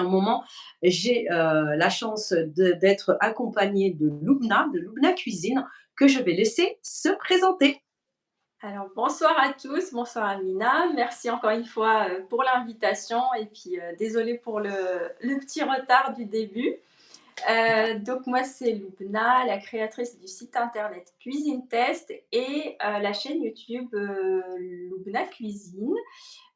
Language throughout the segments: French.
un moment, j'ai la chance d'être accompagnée de Lubna Cuisine, que je vais laisser se présenter. Alors bonsoir à tous, bonsoir Amina. Merci encore une fois, pour l'invitation et puis, désolée pour le petit retard du début. Donc moi c'est Lubna, la créatrice du site internet Cuisine Test et la chaîne YouTube, Lubna Cuisine.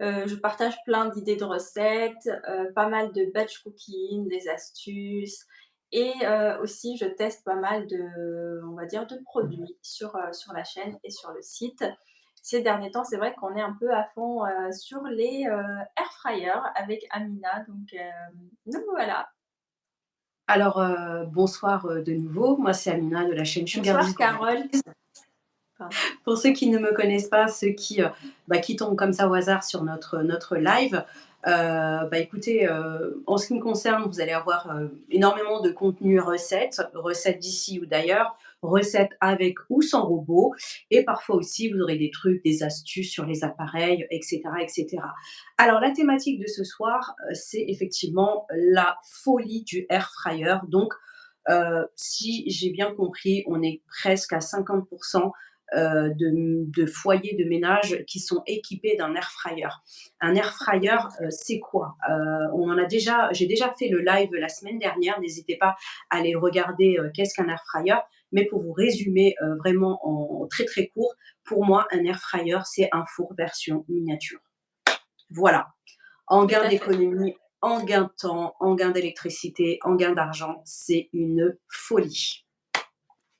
Je partage plein d'idées de recettes, pas mal de batch cooking, des astuces et aussi je teste pas mal de, on va dire, de produits sur la chaîne et sur le site. Ces derniers temps, c'est vrai qu'on est un peu à fond, sur les, air fryers avec Amina donc voilà. Alors, bonsoir, de nouveau. Moi, c'est Amina de la chaîne Sugar Bonsoir Business. Carole. Pardon. Pour ceux qui ne me connaissent pas, ceux qui tombent comme ça au hasard sur notre live, écoutez, en ce qui me concerne, vous allez avoir, énormément de contenu recettes, recettes d'ici ou d'ailleurs, recettes avec ou sans robot et parfois aussi vous aurez des trucs, des astuces sur les appareils et cetera et cetera. Alors la thématique de ce soir, c'est effectivement la folie du air fryer donc si j'ai bien compris, on est presque à 50 de foyers de ménage qui sont équipés d'un air fryer. Un air fryer, Oui. c'est quoi? J'ai déjà fait le live la semaine dernière, n'hésitez pas à aller regarder, qu'est-ce qu'un air fryer? Mais pour vous résumer, vraiment en très, très court, pour moi, un air fryer, c'est un four version miniature. Voilà. En Tout gain à fait. d'économie, en gain de temps, en gain d'électricité, en gain d'argent, c'est une folie.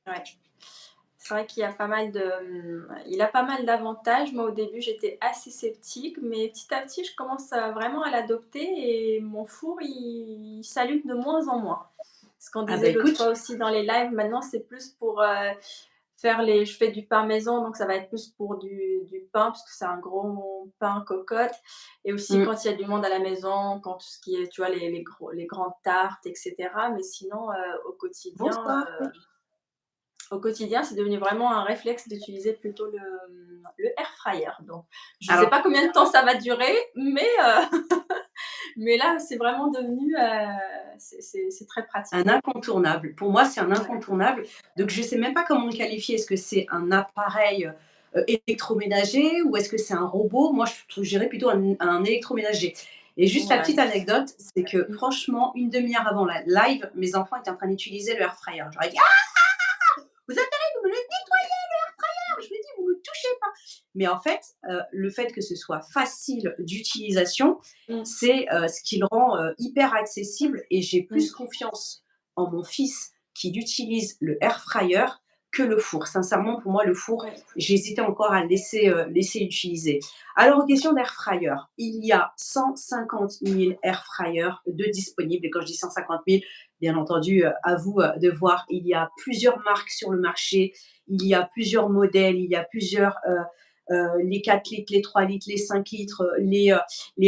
Ouais. C'est vrai qu'il y a pas mal de, il a pas mal d'avantages. Moi, au début, j'étais assez sceptique, mais petit à petit, je commence à vraiment à l'adopter et mon four, il s'allume de moins en moins. Ce qu'on Ah disait bah l'autre écoute, fois aussi dans les lives, maintenant, c'est plus pour, faire les je fais du pain maison, donc ça va être plus pour du pain, parce que c'est un gros pain cocotte et aussi mmh, quand il y a du monde à la maison, quand tout ce qui est, tu vois, les grandes tartes et cetera. Mais sinon, bonsoir. au quotidien, c'est devenu vraiment un réflexe d'utiliser plutôt le air fryer. Donc, je ne sais Alors, pas combien de temps ça va durer, mais, mais là, c'est vraiment devenu, c'est très un pratique. incontournable. Pour moi, c'est un Ouais. incontournable. Donc je ne sais même pas comment le qualifier. Est-ce que c'est un appareil, électroménager ou est-ce que c'est un robot? Moi, je dirais plutôt un électroménager et juste la Ouais. petite anecdote, c'est que franchement, une demi heure avant la live, mes enfants étaient en train d'utiliser le air fryer. J'aurais dit: «Ah! Vous allez vous me le nettoyez l'air fryer!» Je me dis: «Vous me touchez pas!» Mais en fait, le fait que ce soit facile d'utilisation, Mmh. c'est, ce qui le rend, hyper accessible et j'ai plus Mmh. confiance en mon fils qui utilise le air fryer que le four. Sincèrement, pour moi, le four, Ouais. j'hésitais encore à le laisser utiliser. Alors, en question d'air fryer, il y a 150 000 air fryers de disponibles et quand je dis 150 000, bien entendu, à vous, de voir. Il y a plusieurs marques sur le marché, il y a plusieurs modèles, il y a plusieurs, les 4 litres, les 3 litres, les 5 litres, les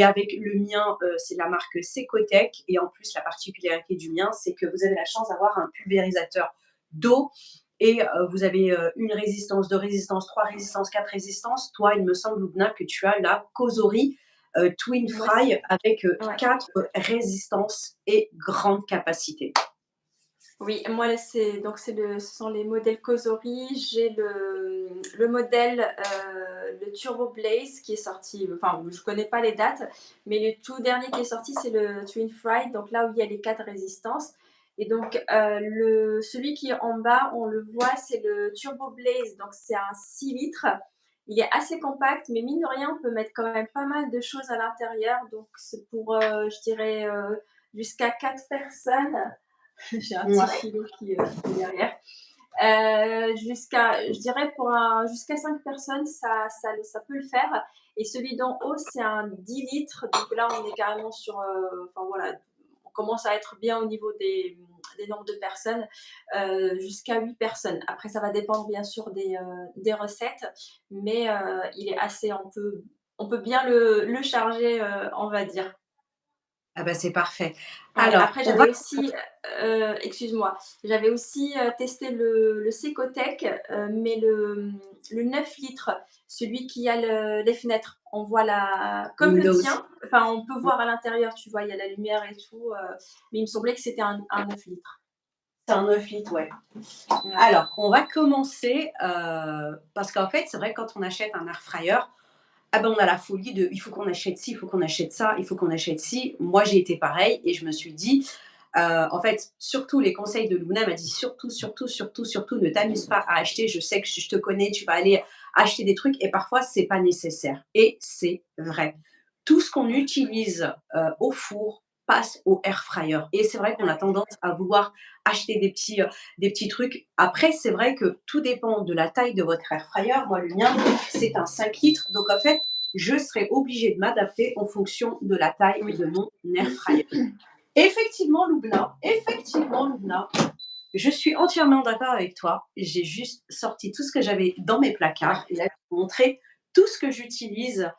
avec le mien, c'est la marque Secotech et en plus la particularité du mien, c'est que vous avez la chance d'avoir un pulvérisateur d'eau et vous avez, une résistance, 2 résistances, 3 résistances, 4 résistances. Toi, il me semble, Loubna, que tu as la Causerie, Twin Moi, c Fry avec, ouais. 4 résistances et grande capacité. Oui, moi, ce sont les modèles Causerie. J'ai le modèle, le Turbo Blaze qui est sorti, enfin, je connais pas les dates, mais le tout dernier qui est sorti, c'est le Twin Fry, donc là où il y a les 4 résistances et donc celui qui est en bas, on le voit, c'est le Turbo Blaze, donc c'est un 6 litres. Il est assez compact, mais mine de rien, on peut mettre quand même pas mal de choses à l'intérieur, donc c'est pour, je dirais, jusqu'à 4 personnes. J'ai un petit Ouais. filot qui est derrière. Je dirais jusqu'à 5 personnes, ça peut le faire. Et celui d'en haut, c'est un 10 litres. Donc là, on est carrément sur, enfin voilà, on commence à être bien au niveau des nombres de personnes, jusqu'à 8 personnes. Après, ça va dépendre bien sûr des recettes, mais il est assez, on peut bien le charger, on va dire. Ah bah, c'est parfait. Ouais, Alors, après on va j'avais aussi, excuse-moi, j'avais aussi, testé le Secotech, mais le 9 litres, celui qui a les fenêtres. On voit la comme le Windows. tien, enfin on peut voir à l'intérieur, tu vois? Il y a la lumière et tout, mais il me semblait que c'était un 9 litres. C'est un 9 litres, ouais. Ouais. Alors, on va commencer, parce qu'en fait, c'est vrai que quand on achète un air fryer, ah ben, on a la folie de: «Il faut qu'on achète ci, il faut qu'on achète ça, il faut qu'on achète ci». Moi, j'ai été pareil et je me suis dit, en fait, surtout les conseils de Luna m'a dit: «Surtout, surtout, surtout, surtout ne t'amuse pas à acheter. Je sais que je te connais, tu vas aller acheter des trucs et parfois c'est pas nécessaire» et c'est vrai. Tout ce qu'on utilise, au four passe au air fryer et c'est vrai qu'on a Ouais. tendance à vouloir acheter des petits trucs. Après, c'est vrai que tout dépend de la taille de votre air fryer. Moi, le mien, c'est un 5 litres, donc en fait, je serai obligée de m'adapter en fonction de la taille Oui. de mon air fryer. Effectivement, Lubna, je suis entièrement d'accord avec toi. J'ai juste sorti tout ce que j'avais dans mes Ouais. placards et là, je vais vous montrer tout ce que j'utilise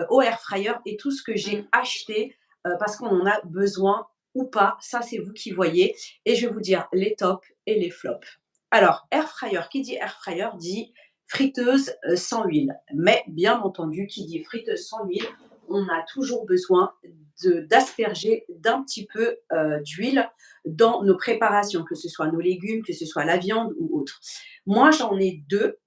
au air fryer et tout ce que j'ai Mmh. acheté parce qu'on en a besoin ou pas. Ça, c'est vous qui voyez. Et je vais vous dire les tops et les flops. Alors, air fryer, qui dit air fryer dit friteuse sans huile. Mais bien entendu, qui dit friteuse sans huile, on a toujours besoin d'asperger d'un petit peu d'huile dans nos préparations, que ce soit nos légumes, que ce soit la viande ou autre. Moi, j'en ai deux,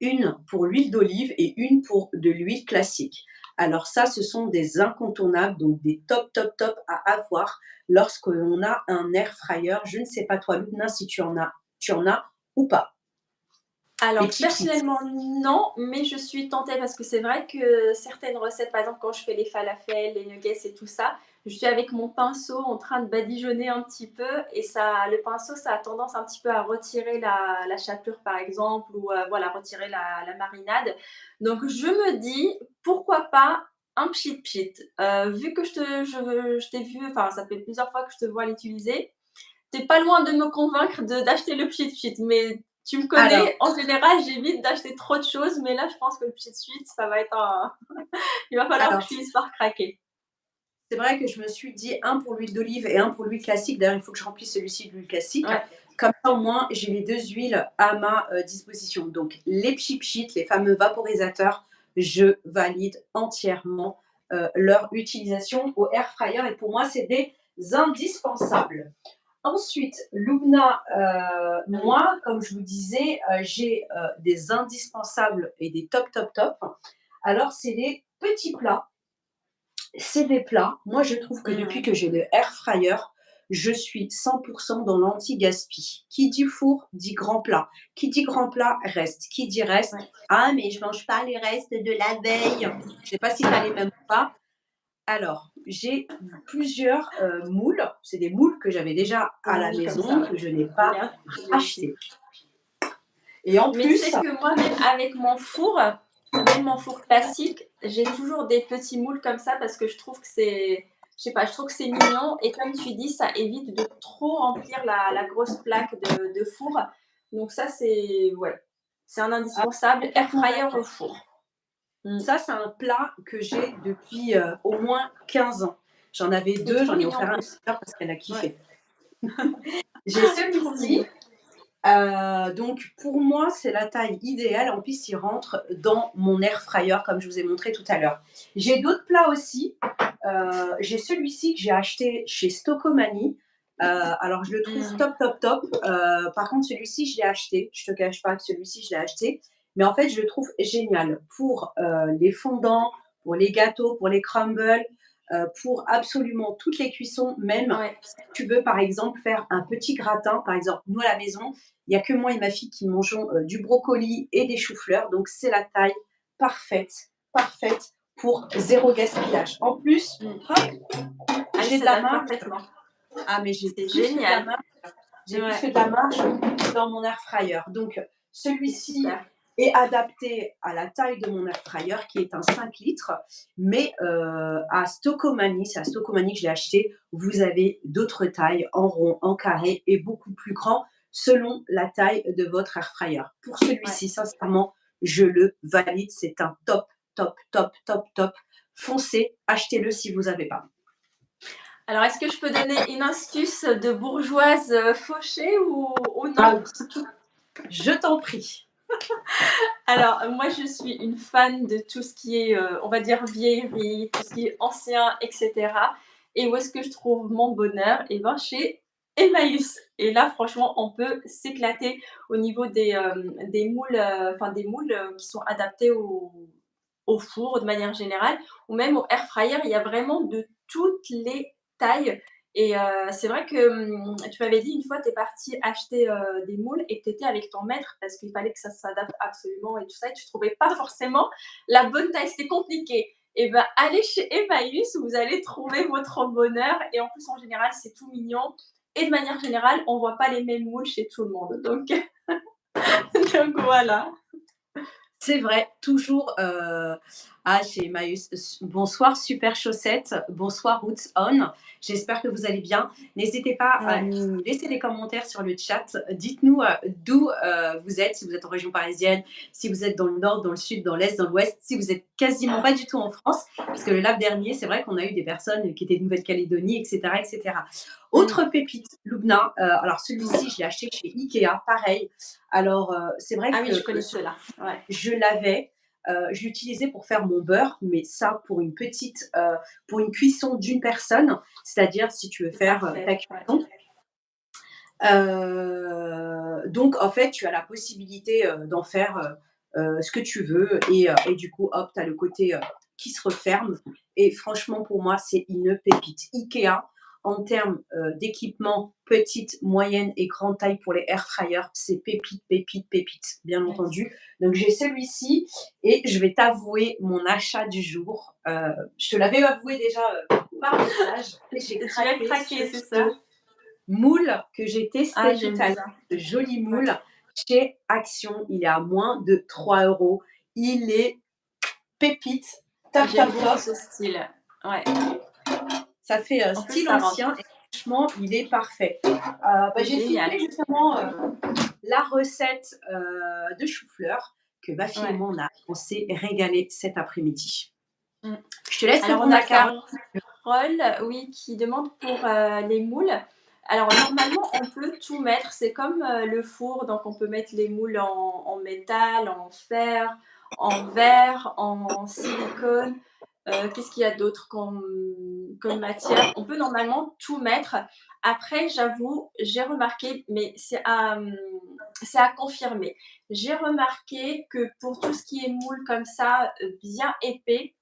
une pour l'huile d'olive et une pour de l'huile classique. Alors ça, ce sont des incontournables, donc des top, top, top à avoir lorsqu'on a un air fryer. Je ne sais pas toi, Luna, si tu en as ou pas. Les Alors petits kits. personnellement non, mais je suis tentée parce que c'est vrai que certaines recettes, par exemple quand je fais les falafels, les nuggets et tout ça, je suis avec mon pinceau en train de badigeonner un petit peu et ça le pinceau, ça a tendance un petit peu à retirer la chapelure par exemple ou, voilà retirer la marinade. Donc je me dis: «Pourquoi pas un pchit pchit?» Vu que je t'ai vu, enfin ça fait plusieurs fois que je te vois l'utiliser, tu pas loin de me convaincre d'acheter le pchit pchit, mais tu me Alors, connais, en général, j'évite d'acheter trop de choses, mais là, je pense que le pchit pchit, ça va être un il va falloir que alors je finisse par craquer. c'est vrai que je me suis dit un pour l'huile d'olive et un pour l'huile classique. D'ailleurs, il faut que je remplisse celui-ci de l'huile classique. Ouais, Comme ça, au moins, j'ai les deux huiles à ma disposition. Donc, les pchit les fameux vaporisateurs, je valide entièrement leur utilisation au air fryer. Et pour moi, c'est des indispensables. Ensuite, Lubna, oui, moi, comme je vous disais, j'ai des indispensables et des top, top, top. Alors, c'est les petits plats, c'est des plats. Moi, je trouve que depuis mmh, que j'ai le air fryer, je suis 100% dans l'anti-gaspi. Qui dit four dit grand plat. Qui dit grand plat reste. Qui dit reste, ouais, ah, mais je mange pas les restes de la veille. Je sais pas si tu as les mêmes ou pas. Alors, j'ai plusieurs moules. C'est des moules que j'avais déjà à la oui, comme ça, maison, ouais. que je n'ai pas Bien, j'ai aussi. acheté. Et en Mais tu plus, sais que moi, même avec mon four, même mon four classique, j'ai toujours des petits moules comme ça parce que je trouve que c'est je sais pas, je trouve que c'est mignon et comme tu dis, ça évite de trop remplir la grosse plaque de four. Donc ça, c'est ouais, c'est un ah, indispensable, air complètement fryer au d'accord. four. Mmh. Ça, c'est un plat que j'ai depuis au moins 15 ans. J'en avais Il est deux, trop j'en ai mignon en offert un à plus. ma sœur parce qu'elle a Ouais, kiffé. J'ai trop mignon. celui-ci. Donc pour moi, c'est la taille idéale. En plus, il rentre dans mon air fryer, comme je vous ai montré tout à l'heure. J'ai d'autres plats aussi. J'ai celui-ci que j'ai acheté chez Stocomanie. Alors, je le trouve Mmh. top, top, top. Par contre, celui-ci, je l'ai acheté. Je te cache pas que celui-ci, je l'ai acheté. Mais en fait, je le trouve génial pour les fondants, pour les gâteaux, pour les crumbles, pour absolument toutes les cuissons, même Ouais, si tu veux, par exemple, faire un petit gratin. Par exemple, nous, à la maison, il n'y a que moi et ma fille qui mangeons du brocoli et des choux-fleurs. Donc, c'est la taille parfaite, parfaite pour zéro gaspillage. En plus, mmh. hop, Ah oui, j'ai de ça la date marge. parfaitement. Ah, mais j'ai C'est plus que de la génial. marge. J'ai plus que Ouais, de la marge dans mon air fryer. Donc, c'est celui-ci super. est adapté à la taille de mon air fryer, qui est un 5 litres. Mais à Stocomanie, c'est à Stocomanie que je l'ai acheté. Vous avez d'autres tailles en rond, en carré et beaucoup plus grand selon la taille de votre air fryer. Pour Ouais. celui-ci, sincèrement, je le valide. C'est un top, top, top, top, top. Foncez, achetez-le si vous n'avez pas. Alors, est-ce que je peux donner une astuce de bourgeoise fauchée ou Ah non? oui, je t'en prie. Alors, moi, je suis une fan de tout ce qui est, on va dire, vieillerie, tout ce qui est ancien, et cetera. Et où est-ce que je trouve mon bonheur? Et ben, chez Emmaüs. Et là, franchement, on peut s'éclater au niveau des moules, enfin des moules, qui sont adaptés au four de manière générale ou même au air fryer. Il y a vraiment de toutes les tailles et c'est vrai que, tu m'avais dit une fois, tu es partie acheter, des moules et que tu étais avec ton maître parce qu'il fallait que ça s'adapte absolument et tout ça et tu trouvais pas forcément la bonne taille, c'était compliqué. Et ben, allez chez Emmaüs où vous allez trouver votre bonheur et en plus, en général, c'est tout mignon et de manière générale, on voit pas les mêmes moules chez tout le monde donc donc voilà. C'est vrai, toujours, chez Emmaüs. Bonsoir Super Chaussette, bonsoir Roots On. J'espère que vous allez bien. N'hésitez pas à Ouais. nous laisser des commentaires sur le chat. Dites-nous, d'où, vous êtes, si vous êtes en région parisienne, si vous êtes dans le nord, dans le sud, dans l'est, dans l'ouest, si vous êtes quasiment pas du tout en France. Parce que le live dernier, c'est vrai qu'on a eu des personnes qui étaient de Nouvelle-Calédonie et cetera et cetera. Mmh. Autre pépite, Lubna, alors celui-ci, je l'ai acheté chez Ikea, pareil. Alors, c'est vrai Ah oui, je que, connais ceux-là. Ouais. je l'avais, je l'utilisais pour faire mon beurre, mais ça pour une cuisson d'une personne, c'est-à-dire si tu veux faire, ta Parfait, ouais. cuisson. Donc en fait, tu as la possibilité, d'en faire, ce que tu veux et du coup, hop, tu as le côté, qui se referme et franchement pour moi, c'est une pépite. IKEA, en termes, d'équipement petite, moyenne et grande taille pour les air fryers, c'est pépite, pépite, pépite, bien Mmh. entendu. Donc j'ai celui-ci et je vais t'avouer mon achat du jour. Je te l'avais avoué déjà, par message et j'ai Tu vas craqué craquer, sur c'est ce ça? moule que j'ai Ah, testé tout j'aime à l'heure, bien. ce joli Ouais. moule chez Action. Il est à moins de 3 euros. Il est pépite, top, J'aime top, beaucoup top. ce style. Ouais. Ça fait En plus, style ça rentre. ancien et franchement, il est parfait. J'ai filmé Génial. justement la recette de chou-fleur que ma fille et Ouais. moi, on s'est régalé cet après-midi. Mmh. Je te laisse Alors on répondre a à Carole. Carole, oui, qui demande pour, les moules. Alors normalement, on peut tout mettre, c'est comme, le four, donc on peut mettre les moules en métal, en fer, en verre, en silicone. Qu'est-ce qu'il y a d'autre comme matière? On peut normalement tout mettre. Après, j'avoue, j'ai remarqué, mais c'est à confirmer. J'ai remarqué que pour tout ce qui est moule comme ça, bien épais,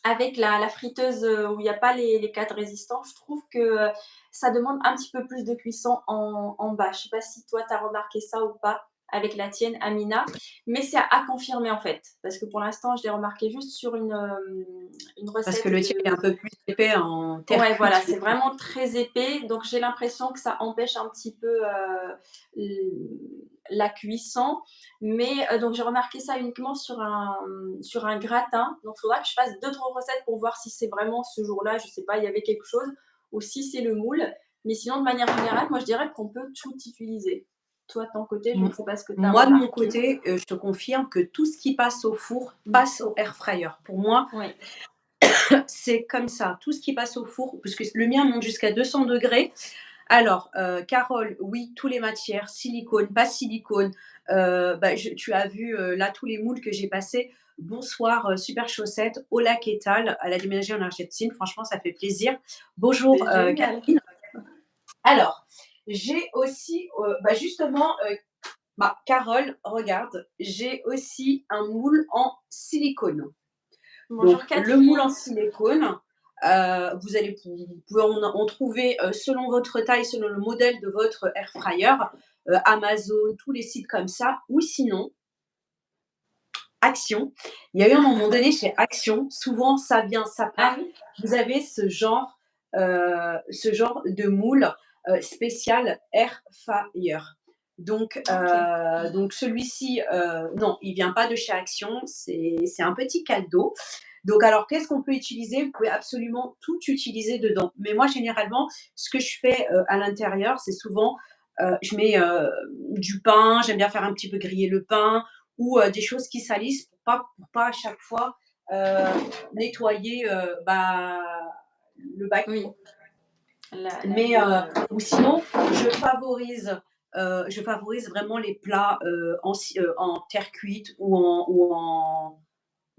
avec la friteuse, où il y a pas les cadres résistants, je trouve que, ça demande un petit peu plus de cuisson en bas. Je sais pas si toi tu as remarqué ça ou pas avec la tienne, Amina? Mais c'est à confirmer en fait, parce que pour l'instant, je l'ai remarqué juste sur une Parce que recette le tien est un de peu plus épais en terre ouais, voilà, cuite. c'est vraiment très épais, donc j'ai l'impression que ça empêche un petit peu, l la cuisson. Mais, donc j'ai remarqué ça uniquement sur un gratin, donc il faudra que je fasse d'autres recettes pour voir si c'est vraiment ce jour-là, je sais pas, il y avait quelque chose ou si c'est le moule. Mais sinon, de manière générale, moi je dirais qu'on peut tout utiliser. Toi, de ton côté, je ne M sais pas ce que tu as Moi, de mon remarqué? côté, je te confirme que tout ce qui passe au four Mmh. passe au air fryer. Pour moi, Oui. c'est comme ça. Tout ce qui passe au four, puisque le mien monte jusqu'à 200 degrés. Alors, Carole, oui, tous les matières, silicone, pas silicone. Bah, tu as vu là tous les moules que j'ai passés. Bonsoir, super chaussette. Hola, qu'est-ce elle a déménagé en Argentine. Franchement, ça fait plaisir. Bonjour, C'est génial. Catherine. Alors, j'ai aussi, bah, justement, bah, Carole, regarde, j'ai aussi un moule en silicone. Bonjour Donc, le moule en Catherine. silicone, vous pouvez en trouver selon votre taille, selon le modèle de votre air fryer, Amazon, tous les sites comme ça, ou sinon, Action. Il y a eu un moment donné chez Action, souvent ça vient, ça Ah part. oui? Vous avez ce genre de moule spécial air fryer. OK. Donc celui-ci, non, il vient pas de chez Action, c'est un petit cadeau. Donc alors, qu'est-ce qu'on peut utiliser? Vous pouvez absolument tout utiliser dedans. Mais moi, généralement, ce que je fais à l'intérieur, c'est souvent, je mets du pain, j'aime bien faire un petit peu griller le pain ou des choses qui salissent pour pas à chaque fois nettoyer bah, le bac. Oui. La Mais, vie, ou sinon, je favorise vraiment les plats, en terre cuite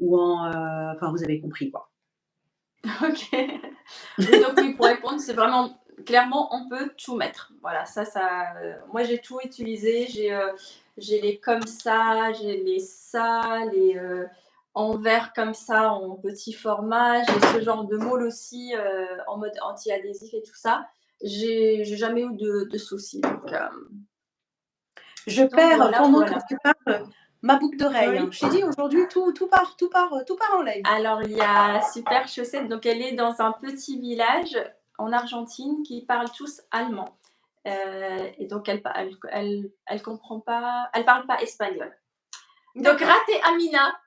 enfin vous avez compris quoi. OK. Oui, donc oui, pour répondre, c'est vraiment clairement, on peut tout mettre. Voilà, moi, j'ai tout utilisé. J'ai les comme ça, j'ai les ça, en verre comme ça, en petit format. J'ai ce genre de moule aussi, en mode anti-adhésif et tout ça. J'ai jamais eu de soucis, Je donc perds voilà, pendant que voilà. tu parles ma boucle d'oreille, hein. Oui. Je t'ai dit aujourd'hui tout part en live. Alors, il y a Super Chaussette, donc elle est dans un petit village en Argentine qui parlent tous allemand. Et donc elle comprend pas, elle parle pas espagnol. Donc D'accord, raté Amina.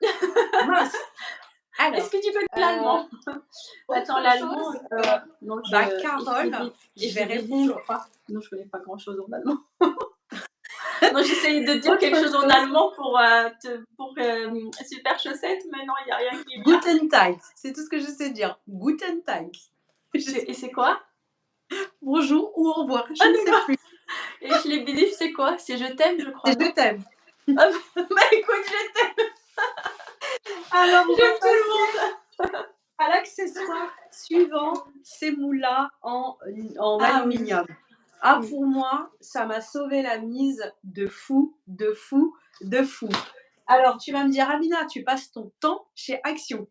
mince. Est-ce Alors, que tu connais heu, l'allemand? Attends, autre l'allemand, chose, non, bah, Carole, je ich vais liebe dich, je répondre crois. Non, je connais pas grand-chose en allemand. Non, j'essayais de dire quelque autre chose en chose, allemand pour Super Chaussette, mais non, il y a rien qui vient. Guten Tag, c'est tout ce que je sais dire. Guten Tag. Je sais Et c'est quoi? bonjour ou au revoir, je Ah ne sais d'accord. plus. Et ich liebe dich, c'est quoi? C'est je t'aime, je crois, C'est je non? t'aime. Ah bah écoute, je t'aime, Alors on va j'aime tout passer le monde. à l'accessoire suivant, ces moules-là en Ah oui, aluminium. Ah, oui. pour moi, ça m'a sauvé la mise de fou, de fou, de fou. Alors, tu vas me dire, Amina, tu passes ton temps chez Action.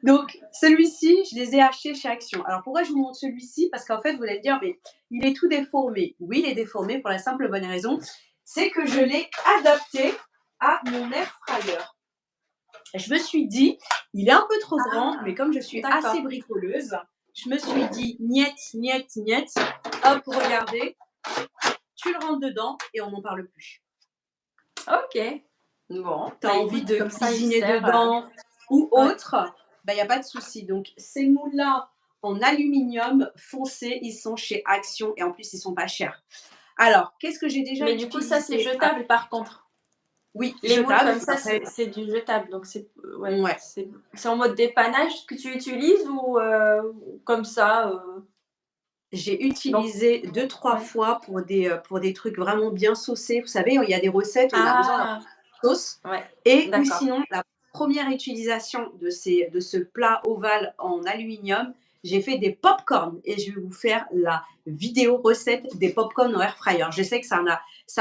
Donc, celui-ci, je les ai achetés chez Action. Alors, pourquoi je vous montre celui-ci? Parce qu'en fait, vous allez me dire, mais il est tout déformé. Oui, il est déformé pour la simple bonne raison, c'est que je l'ai adapté à mon air fryer. Je me suis dit, il est un peu trop grand, mais Ah, comme je suis assez d'accord. bricoleuse, je me suis dit, niet, niet, niet, hop, regardez, tu le rentres dedans et on n'en parle plus. OK. Bon, Tu bah as envie écoute, de comme ça il cuisiner sert, dedans ou ouais. autre, il n'y a pas de souci. Donc, ces moules-là en aluminium foncé, ils sont chez Action et en plus, ils sont pas chers. Alors, qu'est-ce que j'ai déjà Mais du coup, ça, c'est utilisé? jetable par contre. Oui, Les moules jetable. comme ça, Après, c'est du jetable, donc ouais, ouais. c'est en mode dépannage que tu utilises ou comme ça, J'ai donc utilisé deux trois ouais. fois pour des trucs vraiment bien saucés. Vous savez, il y a des recettes où on a besoin d'avoir Ah! sauce Ouais, et ou d'accord. sinon la première utilisation de ce plat ovale en aluminium, j'ai fait des pop-corn et je vais vous faire la vidéo recette des pop-corn au air fryer. Je sais que ça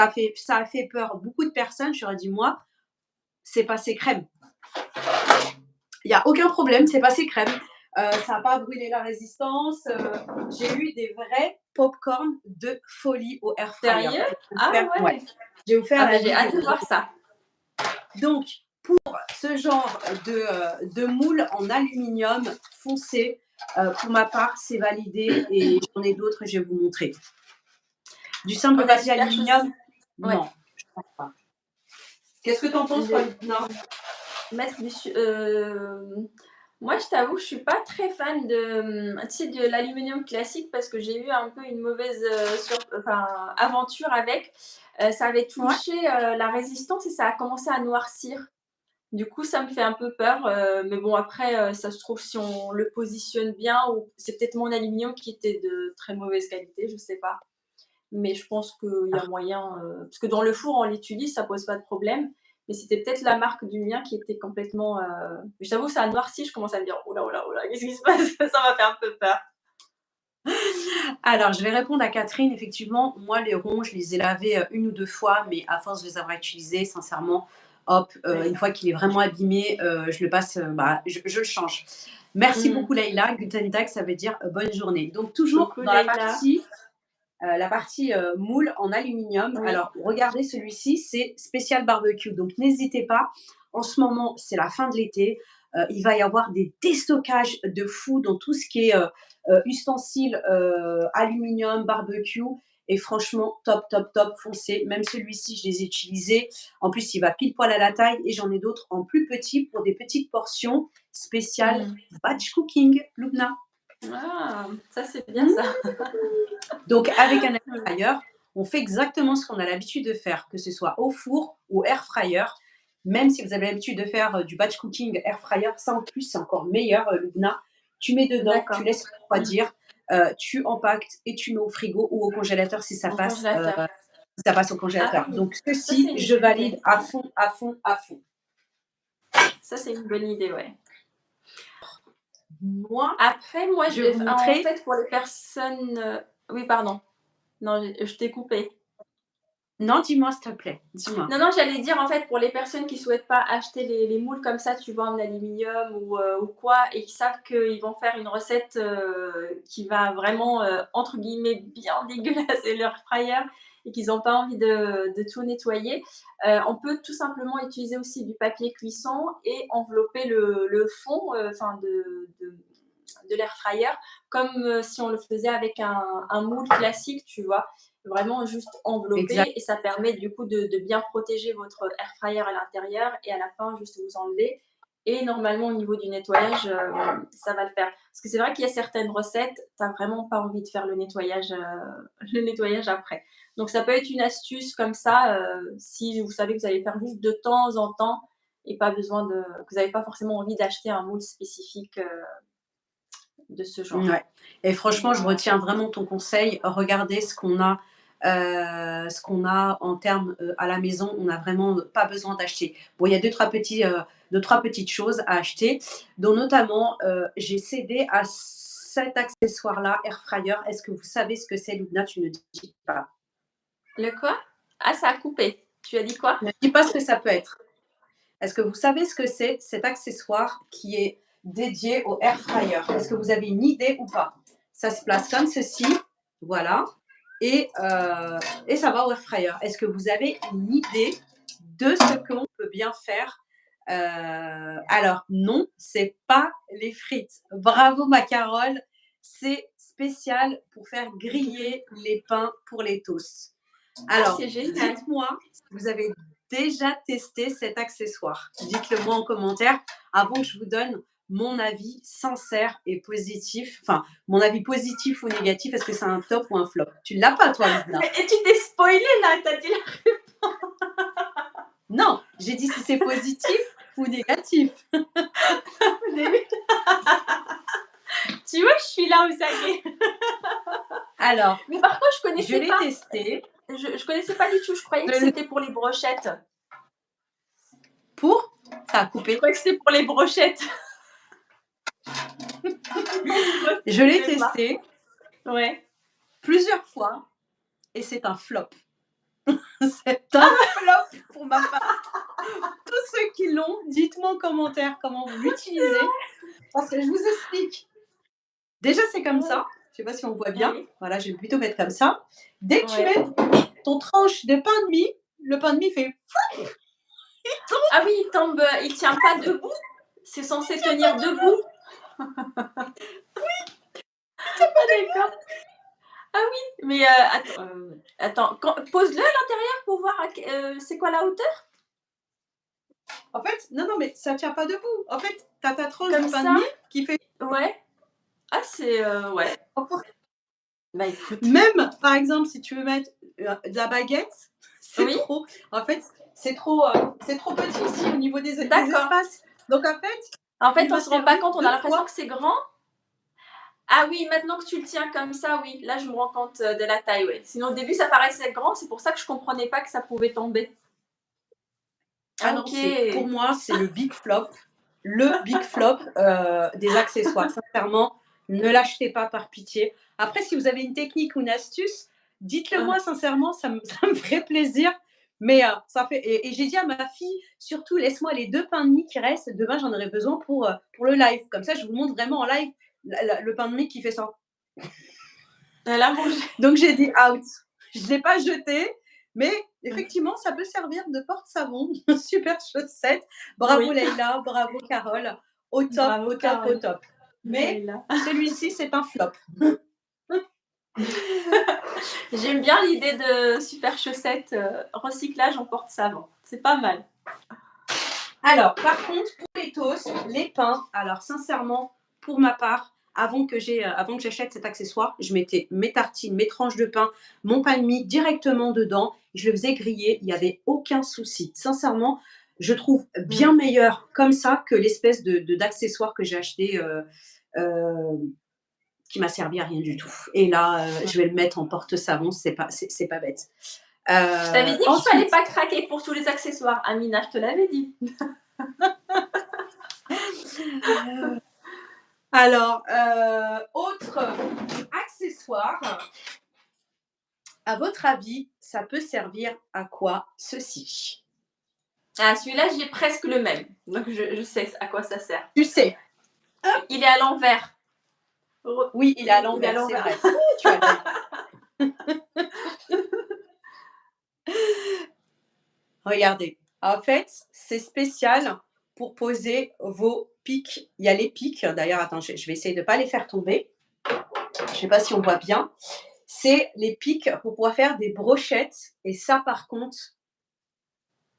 a fait peur à beaucoup de personnes. Je leur ai dit: «Moi, c'est passé crème. Il y a aucun problème, c'est passé crème. Ça n'a pas brûlé la résistance. J'ai eu des vrais pop-corn de folie au air fryer. Sérieux? Ah Ouais, ouais! je vais vous faire Ah la ben j'ai vidéo. hâte de voir ça. Donc, ce genre de moule en aluminium foncé, pour ma part, c'est validé et j'en ai d'autres, je vais vous montrer. Du simple Oh bah papier super chose. aluminium, Ouais. non, je ne pense pas. Qu'est-ce que tu en penses, toi, Le Lina? mettre du su moi, je t'avoue, je suis pas très fan tu sais, de l'aluminium classique parce que j'ai eu un peu une mauvaise, aventure avec. Ça avait Ouais. touché, la résistance et ça a commencé à noircir. Du coup, ça me fait un peu peur, mais bon après, ça se trouve si on le positionne bien ou c'est peut-être mon aluminium qui était de très mauvaise qualité, je sais pas. Mais je pense qu'il y a moyen, parce que dans le four, on l'utilise, ça pose pas de problème. Mais c'était peut-être la marque du mien qui était complètement, je t'avoue, ça a noirci, je commence à me dire: «Oh là, oh là, oh là, qu'est-ce qui se passe?» Ça m'a fait un peu peur. Alors, je vais répondre à Catherine. Effectivement, moi, les ronds, je les ai lavés 1 ou 2 fois, mais à force de les avoir utilisés, sincèrement, hop, Ouais. une fois qu'il est vraiment abîmé, je le passe, bah, je le change. Merci Mmh. beaucoup Leïla. Guten Tag, ça veut dire, bonne journée. Donc toujours Coucou dans Leïla. la partie, moule en aluminium. Oui. Alors regardez celui-ci, c'est spécial barbecue, donc n'hésitez pas. En ce moment, c'est la fin de l'été, il va y avoir des déstockages de fou dans tout ce qui est, ustensiles, aluminium, barbecue et franchement top, top, top, foncez. Même celui-ci, je les ai utilisés. En plus, il va pile poil à la taille et j'en ai d'autres en plus petit pour des petites portions spéciales Mmh. batch cooking, Lubna. Ah! Ça, c'est bien Mmh. ça. Donc avec un air Ouais. fryer, on fait exactement ce qu'on a l'habitude de faire, que ce soit au four ou air fryer. Même si vous avez l'habitude de faire, du batch cooking air fryer, ça en plus c'est encore meilleur, Lubna. Tu mets dedans, tu D'accord. laisses refroidir. tu empactes et tu mets au frigo ou au congélateur Au congélateur. si ça passe au Ah congélateur. oui, Donc ça c'est ceci, une je bonne idée. valide à fond, à fond, à fond. Ça c'est une bonne idée, ouais. Moi, Après, moi, je vais vous en montrer. fait, pour les personnes, oui, pardon. Non, je t'ai coupé. Non, dis-moi s'il te plaît, dis-moi. Non, non, j'allais dire, en fait, pour les personnes qui souhaitent pas acheter les moules comme ça, tu vois, en aluminium ou quoi, et qui savent qu'ils vont faire une recette, qui va vraiment, entre guillemets, «bien dégueulasser» leur fryer et qu'ils ont pas envie de tout nettoyer, on peut tout simplement utiliser aussi du papier cuisson et envelopper le fond, enfin de l'air fryer comme, si on le faisait avec un moule classique, tu vois? Vraiment juste Exact. enveloppé et ça permet du coup de bien protéger votre air fryer à l'intérieur et à la fin juste vous enlevez et normalement au niveau du nettoyage, ça va le faire. Parce que c'est vrai qu'il y a certaines recettes, tu as vraiment pas envie de faire le nettoyage après. Donc ça peut être une astuce comme ça, si vous savez que vous allez faire juste de temps en temps et pas besoin de que vous n'avez pas forcément envie d'acheter un moule spécifique, de ce genre. Ouais, et franchement, je Voilà. retiens vraiment ton conseil. Regardez ce qu'on a en termes, à la maison. On n'a vraiment pas besoin d'acheter. Bon, il y a 2-3 petites choses à acheter, dont notamment, j'ai cédé à cet accessoire-là, air fryer. Est-ce que vous savez ce que c'est, Lubna? Tu ne dis pas. Le quoi? Ah, ça a coupé. Tu as dit quoi? Ne dis pas ce que ça peut être. Est-ce que vous savez ce que c'est, cet accessoire qui est dédié au air fryer? Est-ce que vous avez une idée ou pas? Ça se place comme ceci, voilà, et ça va au air fryer. Est-ce que vous avez une idée de ce qu'on peut bien faire? Alors non, c'est pas les frites. Bravo ma Carole, c'est spécial pour faire griller les pains pour les toasts. Ah, Alors, c'est génial. dites-moi si vous avez déjà testé cet accessoire. Dites-le moi en commentaire avant que je vous donne mon avis sincère et positif. Enfin, mon avis positif ou négatif, est-ce que c'est un top ou un flop? Tu l'as pas, toi, Lubna? Mais et tu t'es spoilé là, tu as dit Non, j'ai dit si c'est positif ou négatif. au début. Tu vois, je suis là aux aguets. Alors, Mais par contre, je je connaissais l'ai pas. testé. Je connaissais pas du tout. Je croyais que c'était pour les brochettes. Pour Ça a Je coupé. croyais que c'était pour les brochettes. Je l'ai Je sais pas. testé Ouais. plusieurs fois et c'est un flop. C'est un flop pour ma part. Tous ceux qui l'ont, dites-moi en commentaire comment vous l'utilisez. Parce que je vous explique. Déjà, c'est comme Ouais. ça. Je ne sais pas si on voit bien. Oui. Voilà, je vais plutôt mettre comme ça. Dès que tu Ouais. mets ton tranche de pain de mie, le pain de mie fait. Ah oui, il tombe, il tient pas debout? C'est censé tenir debout? Ah d'accord. Ah oui, mais attends, pose-le à l'intérieur pour voir c'est quoi la hauteur? En fait, non, non, mais ça ne tient pas debout. En fait, tu as ta tranche Comme de pain de ça? mie qui fait. Ouais. Ah c'est, ouais. Bah écoute. Même, par exemple, si tu veux mettre de la baguette, c'est Oui? trop. En fait, c'est trop petit ici au niveau des D'accord. espaces. Donc, en fait, En il fait, on m'a se rend pas servi compte, on a deux l'impression fois. que c'est grand. Ah oui, maintenant que tu le tiens comme ça, oui, là je me rends compte, de la taille, ouais. Sinon au début ça paraissait grand, c'est pour ça que je comprenais pas que ça pouvait tomber. Ah Ah non, c'est pour OK. moi, c'est le big flop des accessoires. Sincèrement, ne l'achetez pas par pitié. Après, si vous avez une technique ou une astuce, dites-le moi sincèrement, ça me ferait plaisir. Mais ça fait et j'ai dit à ma fille, surtout laisse-moi les 2 pains de mie qui restent, demain j'en aurai besoin pour le live. Comme ça, je vous montre vraiment en live le pain de mie qui fait ça. Elle a mangé. Donc j'ai dit out. Je ne l'ai pas jeté, mais effectivement, ça peut servir de porte-savon. Super chaussette. Bravo Oui. Leïla, bravo Carole. Au top, Bravo au top, au Carole. top. Mais Leïla. celui-ci, c'est un flop. J'aime bien l'idée de super chaussettes, recyclage en porte-savon. C'est pas mal. Alors, par contre, pour les toasts, les pains, alors sincèrement, pour ma part, avant que j'achète cet accessoire, je mettais mes tartines, mes tranches de pain, mon pain de mie directement dedans. Je le faisais griller, il n'y avait aucun souci. Sincèrement, je trouve bien Mmh. meilleur comme ça que l'espèce d'accessoire que j'ai acheté qui m'a servi à rien du tout. Et là, je vais le mettre en porte-savon, c'est pas bête. Je t'avais dit qu'il fallait Ensuite, pas craquer pour tous les accessoires. Amina, je te l'avais dit. alors, autre accessoire, à votre avis, ça peut servir à quoi ceci? Ah, celui-là, j'ai presque le même. Donc, je sais à quoi ça sert. Tu sais, Il est à l'envers. oui, il est à Il est à l'envers, c'est l'envers. vrai. Ouh, tu as l'œil. Regardez, en fait, c'est spécial pour poser vos pics. Il y a les pics, d'ailleurs, attends, je vais essayer de ne pas les faire tomber. Je ne sais pas si on voit bien. C'est les pics pour pouvoir faire des brochettes. Et ça, par contre,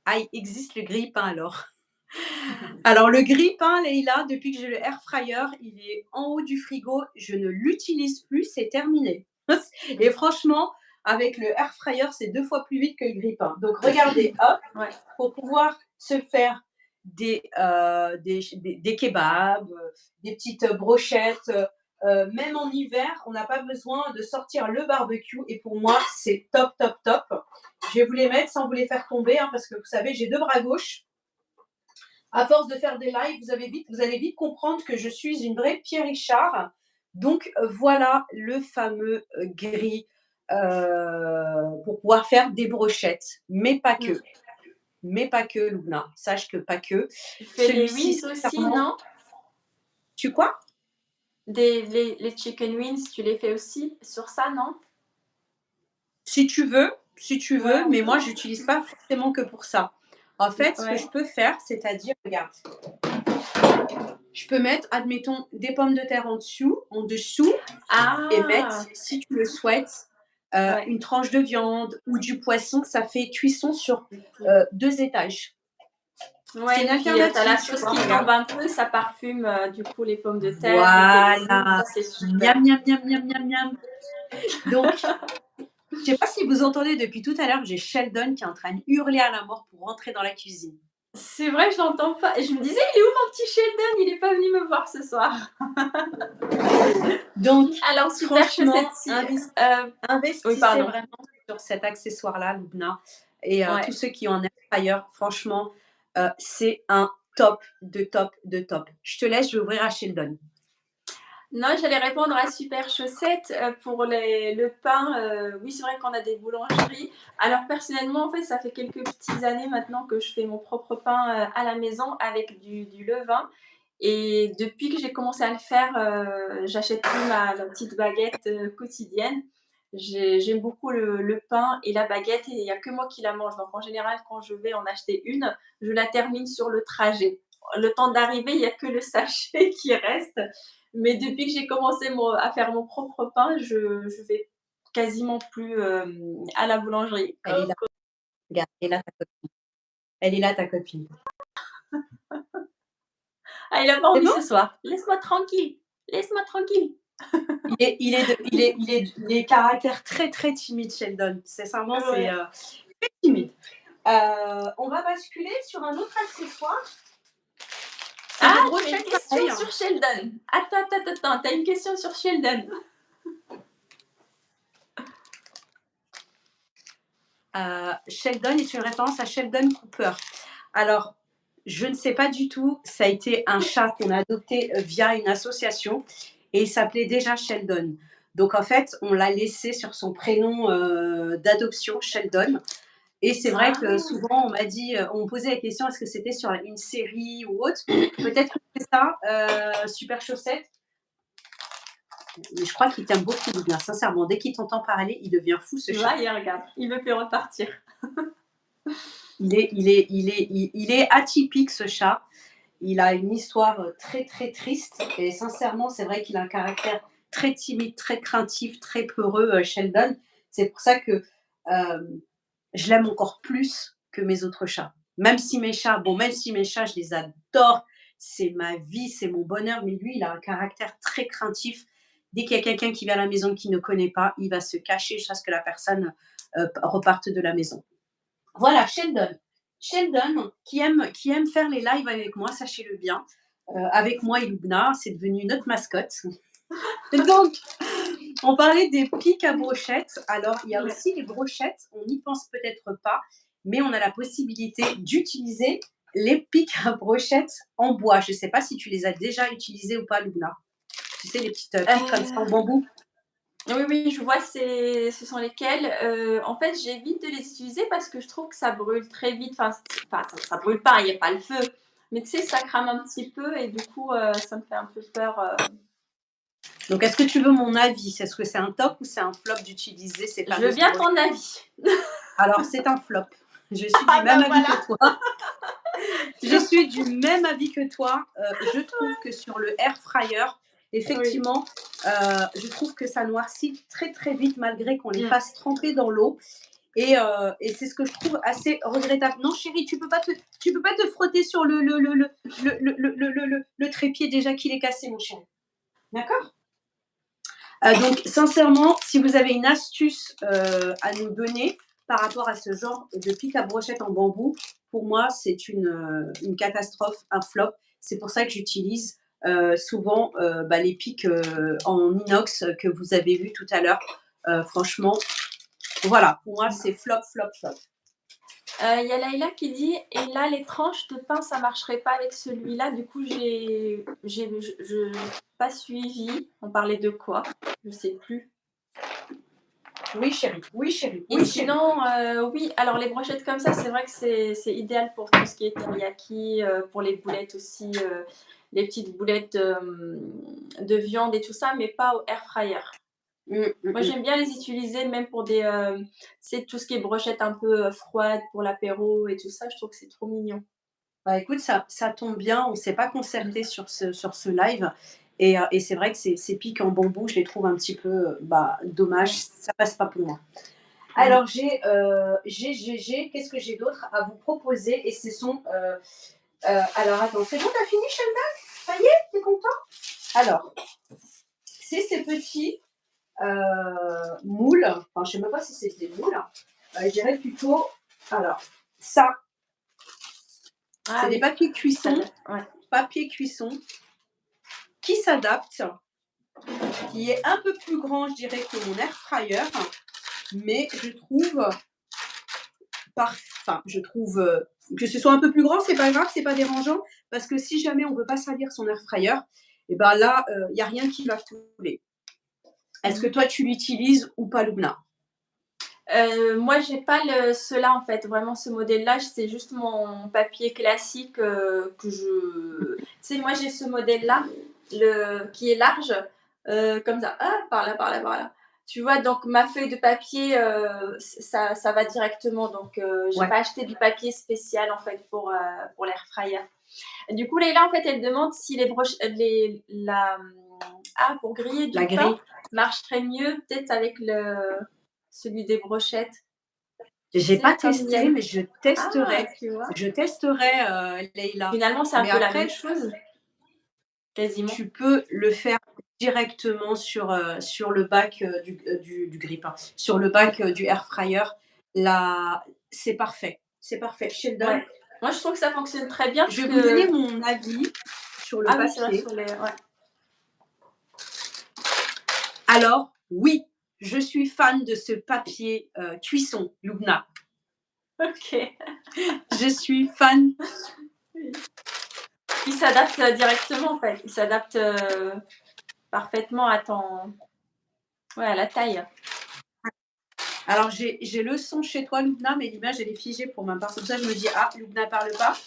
ah, il existe le grille-pain alors. Alors, le grille-pain, Leïla, depuis que j'ai le air fryer, il est en haut du frigo. Je ne l'utilise plus, c'est terminé. Et franchement, avec le air fryer, c'est 2 fois plus vite que le grille-pain. Donc, regardez, hop, Ouais. pour pouvoir se faire des kebabs, des petites brochettes. Même en hiver, on n'a pas besoin de sortir le barbecue. Et pour moi, c'est top, top, top. Je vais vous les mettre sans vous les faire tomber, hein, parce que vous savez, j'ai 2 bras gauches. À force de faire des lives, vous allez vite comprendre que je suis une vraie Pierre Richard. Donc voilà le fameux gris pour pouvoir faire des brochettes, mais pas que. Mais pas que, Luna. Sache que pas que. Tu fais les Celui-ci, wings aussi, sincèrement, non? tu quoi? Les chicken wings, tu les fais aussi sur ça, non? Si tu Ouais, veux, on mais peut. moi, j'utilise pas forcément que pour ça. En fait, ce que je Ouais. peux faire, c'est-à-dire, regarde, je peux mettre, admettons, des pommes de terre en dessous, et mettre, Ah, si tu le souhaites, ouais. une tranche de viande ou du poisson. Ça fait cuisson sur 2 étages. C'est Ouais, une puis tu as la alternative, tu sauce vois, qui regarde. tombe un peu, ça parfume du coup les pommes de terre et tes légumes, Voilà. ça c'est super. Miam, miam, miam, miam, miam, miam. Donc, je sais pas si vous entendez depuis tout à l'heure, j'ai Sheldon qui est en train de hurler à la mort pour rentrer dans la cuisine. C'est vrai que je l'entends pas. Et je me disais, il est où mon petit Sheldon? Il est pas venu me voir ce soir. Donc, Alors super franchement, chaussette si. Oui, investissez pardon. vraiment sur cet accessoire-là, Lubna. Et tous Ouais. ceux qui ont un air fryer, franchement, c'est un top de top de top. Je te laisse, je vais ouvrir à Sheldon. Non, j'allais répondre à Super Chaussette pour le pain. Oui, c'est vrai qu'on a des boulangeries. Alors personnellement, en fait, ça fait quelques petites années maintenant que je fais mon propre pain à la maison avec du levain. Et depuis que j'ai commencé à le faire, j'achète plus ma petite baguette quotidienne. J'aime beaucoup le pain et la baguette et il n'y a que moi qui la mange. Donc en général, quand je vais en acheter une, je la termine sur le trajet. Le temps d'arriver, il n'y a que le sachet qui reste. Mais depuis que j'ai commencé à faire mon propre pain, je vais quasiment plus à la boulangerie. Elle est là, regarde, elle est là ta copine. Elle est là ta copine. Ah, il a pas C'est envie bon? ce soir. Laisse-moi tranquille. Laisse-moi tranquille. Il est caractère très très timide, Sheldon. Sincèrement, c'est Ouais. très timide. On va basculer sur un autre accessoire. C'est Ah, des tu as une brochettes question pareilles, sur Sheldon. Attends. Tu as une question sur Sheldon. Sheldon est une référence à Sheldon Cooper. Alors, je ne sais pas du tout. Ça a été un chat qu'on a adopté via une association et il s'appelait déjà Sheldon. Donc, en fait, on l'a laissé sur son prénom d'adoption, Sheldon. Et c'est vrai Ah, que souvent, on m'a dit, on me posait la question, est-ce que c'était sur une série ou autre? Peut-être que c'est ça, Super Chaussette. Mais je crois qu'il t'aime beaucoup, Douglas. Sincèrement, dès qu'il t'entend parler, il devient fou, ce tu chat. vois, il regarde. Il veut plus repartir. Il est atypique, ce chat. Il a une histoire très, très triste. Et sincèrement, c'est vrai qu'il a un caractère très timide, très craintif, très peureux, Sheldon. C'est pour ça que je l'aime encore plus que mes autres chats. Même si mes chats, je les adore, c'est ma vie, c'est mon bonheur, mais lui, il a un caractère très craintif. Dès qu'il y a quelqu'un qui vient à la maison qu'il ne connaît pas, il va se cacher jusqu'à ce que la personne reparte de la maison. Voilà, Sheldon. Sheldon, qui aime faire les lives avec moi, sachez-le bien. Avec moi et Lubna, c'est devenu notre mascotte. Donc, on parlait des pics à brochettes. Alors, il y a Ouais. aussi les brochettes. On n'y pense peut-être pas, mais on a la possibilité d'utiliser les pics à brochettes en bois. Je ne sais pas si tu les as déjà utilisés ou pas, Luna. Tu sais, les petites pics comme ça en Heu, bambou. oui, oui, je vois ce sont lesquels. En fait, j'évite de les utiliser parce que je trouve que ça brûle très vite. Enfin ça brûle pas, il y a pas le feu, mais tu sais, ça crame un petit peu et du coup, ça me fait un peu peur, Donc, est-ce que tu veux mon avis? Est-ce que c'est un top ou c'est un flop d'utiliser ces je veux fameuses bien brochettes? ton avis. Alors, c'est un flop. Je suis du Ah même bah avis voilà! que toi. Je suis du même avis que toi. Je trouve que sur le air fryer, Oui. effectivement, je trouve que ça noircit très très vite malgré qu'on les Mmh. fasse tremper dans l'eau. Et c'est ce que je trouve assez regrettable. Non, chérie, tu peux pas te frotter sur le trépied déjà qu'il est cassé, mon chéri. D'accord. Donc, sincèrement, si vous avez une astuce à nous donner par rapport à ce genre de pic à brochette en bambou, pour moi, c'est une catastrophe, un flop. C'est pour ça que j'utilise souvent les pics en inox que vous avez vu tout à l'heure. Franchement, voilà, pour moi, c'est flop, flop, flop. Il y a Laïla qui dit: «Et là, les tranches de pain, ça marcherait pas avec celui-là?» Du coup, je pas suivi. On parlait de quoi? Je sais plus. Oui, chérie, oui, chérie, Et oui, chérie. sinon, oui, alors les brochettes comme ça, c'est vrai que c'est idéal pour tout ce qui est teriyaki, pour les boulettes aussi, les petites boulettes, de viande et tout ça, mais pas au air fryer. Mm, mm, Moi, mm. j'aime bien les utiliser même pour des, tu tout ce qui est brochettes un peu, froides pour l'apéro et tout ça, je trouve que c'est trop mignon. Bah, écoute, ça tombe bien, on ne s'est pas Mmh. concerté sur ce live et c'est vrai que ces pics en bambou, je les trouve un petit peu, dommages, Ouais. ça passe pas pour moi. Mmh. Alors qu'est-ce que j'ai d'autre à vous proposer et ce sont, alors attends, c'est bon, tu as fini Sheldon? Ça y est, tu es content? Alors, c'est ces petits, moules, enfin je sais même pas si c'est des moules, je dirais plutôt alors ça, Ah c'est des oui, papiers ça cuisson date, ouais. papier cuisson qui s'adaptent, qui est un peu plus grand, je dirais, que mon air fryer, mais je trouve, enfin, je trouve que ce soit un peu plus grand, c'est pas grave, c'est pas dérangeant, parce que si jamais on veut pas salir son air fryer, et ben là, il y a rien qui va couler. Est-ce que Mmh. toi tu l'utilises ou pas, Lubna? Moi, j'ai pas ceux-là, en fait, vraiment ce modèle-là, c'est juste mon papier classique, que je tu sais, moi, j'ai ce modèle-là, qui est large, comme ça, ah, par là, par là, par là. Tu vois? Donc ma feuille de papier, ça va directement, donc j'ai Ouais, pas acheté du papier spécial, en fait, pour l'air fryer. Du coup, Leïla, en fait, elle demande si les broches pour griller la du pain grille. marcherait mieux peut-être avec celui des brochettes. Tu J'ai pas sais, comme il y a testé, mais je ah, testerai. tu vois? Je testerai, Leïla. Finalement, c'est un Mais peu la même après, chose, quasiment. tu peux le faire directement sur le bac, du grille sur le bac, Ouais, du air fryer. Là, c'est parfait, c'est parfait. Sheldon, ouais. Moi, je trouve que ça fonctionne très bien je parce vais vous donner que mon avis sur le ah oui, c'est vrai papier. sur les ouais. Alors, oui, je suis fan de ce papier, cuisson, Lubna. OK. Je suis fan. Oui. Il s'adapte, directement, en fait. Il s'adapte, parfaitement à ton ouais, à la taille. Alors j'ai le son chez toi, Lubna, mais l'image, elle est figée pour ma part. C'est pour ça que je me dis: «Ah, Lubna parle pas».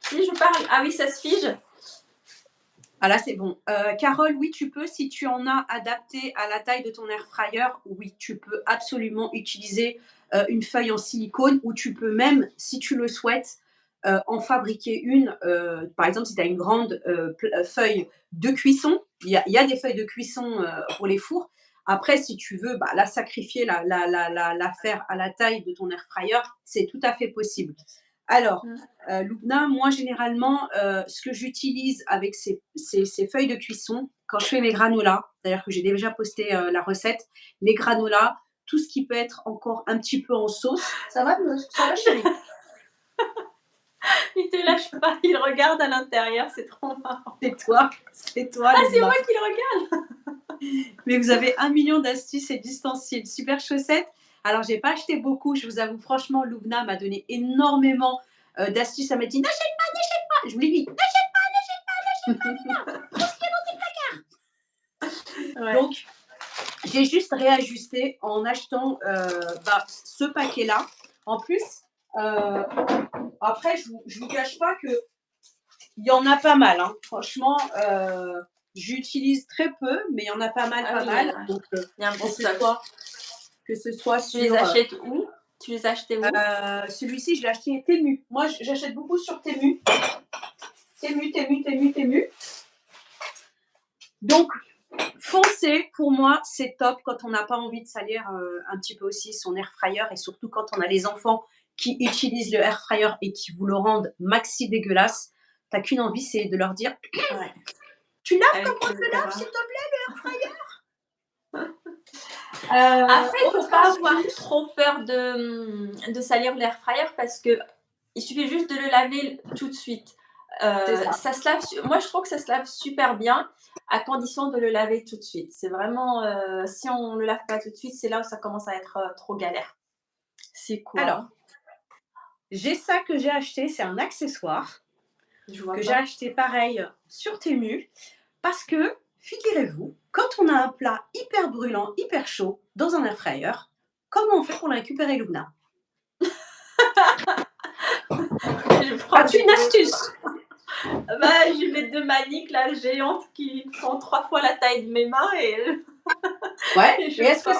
Si je parle ah oui, ça se fige? Ah là, c'est bon. Carole, oui, tu peux, si tu en as adapté à la taille de ton air fryer, oui, tu peux absolument utiliser une feuille en silicone ou tu peux même, si tu le souhaites, en fabriquer une. Par exemple, si tu as une grande feuille de cuisson, il y a des feuilles de cuisson pour les fours. Après, si tu veux la sacrifier, la faire à la taille de ton air fryer, c'est tout à fait possible. Alors, Mmh. Lubna, moi, généralement, ce que j'utilise avec ces feuilles de cuisson, quand je fais mes granolas, d'ailleurs que j'ai déjà posté la recette, les granolas, tout ce qui peut être encore un petit peu en sauce. Ça va, chérie? Il te lâche pas, il regarde à l'intérieur, c'est trop marrant. C'est toi, Ah, c'est Lubna. moi qui le regarde. Mais vous avez 1 million d'astuces et d'ustensiles. Super chaussettes. Alors, j'ai pas acheté beaucoup, je vous avoue, franchement, Lubna m'a donné énormément d'astuces. Elle m'a dit, n'achète pas. Je vous l'ai dit. Ouais. Donc, j'ai juste réajusté en achetant ce paquet-là. En plus, euh, après, je vous cache pas que il y en a pas mal. Hein. Franchement, j'utilise très peu, mais il y en a pas mal, Ah pas oui, mal. Donc, il y a un bon que ce stock. soit, que ce soit Tu les sur achètes où? Tu les as achetés où? celui-ci, je l'ai acheté Temu. Moi, j'achète beaucoup sur Temu. Temu. Donc, foncez, pour moi, c'est top quand on n'a pas envie de salir un petit peu aussi son air fryer et surtout quand on a les enfants qui utilisent le air fryer et qui vous le rendent maxi dégueulasse. T'as qu'une envie, c'est de leur dire Ouais. tu laves comme Avec on le se lave, s'il gras. te plaît. Après, il faut Autre pas avoir astuce, trop peur de salir l'air fryer parce que il suffit juste de le laver tout de suite. c'est ça. Ça se lave moi je trouve que ça se lave super bien à condition de le laver tout de suite. C'est vraiment, si on le lave pas tout de suite, c'est là où ça commence à être, trop galère. C'est Alors, quoi? j'ai ça que j'ai acheté, c'est un accessoire Je vois que j'ai pas. acheté pareil sur Temu parce que, figurez-vous, quand on a un plat hyper brûlant, hyper chaud dans un air fryer, comment on fait pour le récupérer, Lubna? Je prends As-tu des une astuce? bah, j'ai mes 2 maniques là géantes qui font 3 fois la taille de mes mains Ouais. et Et je sors.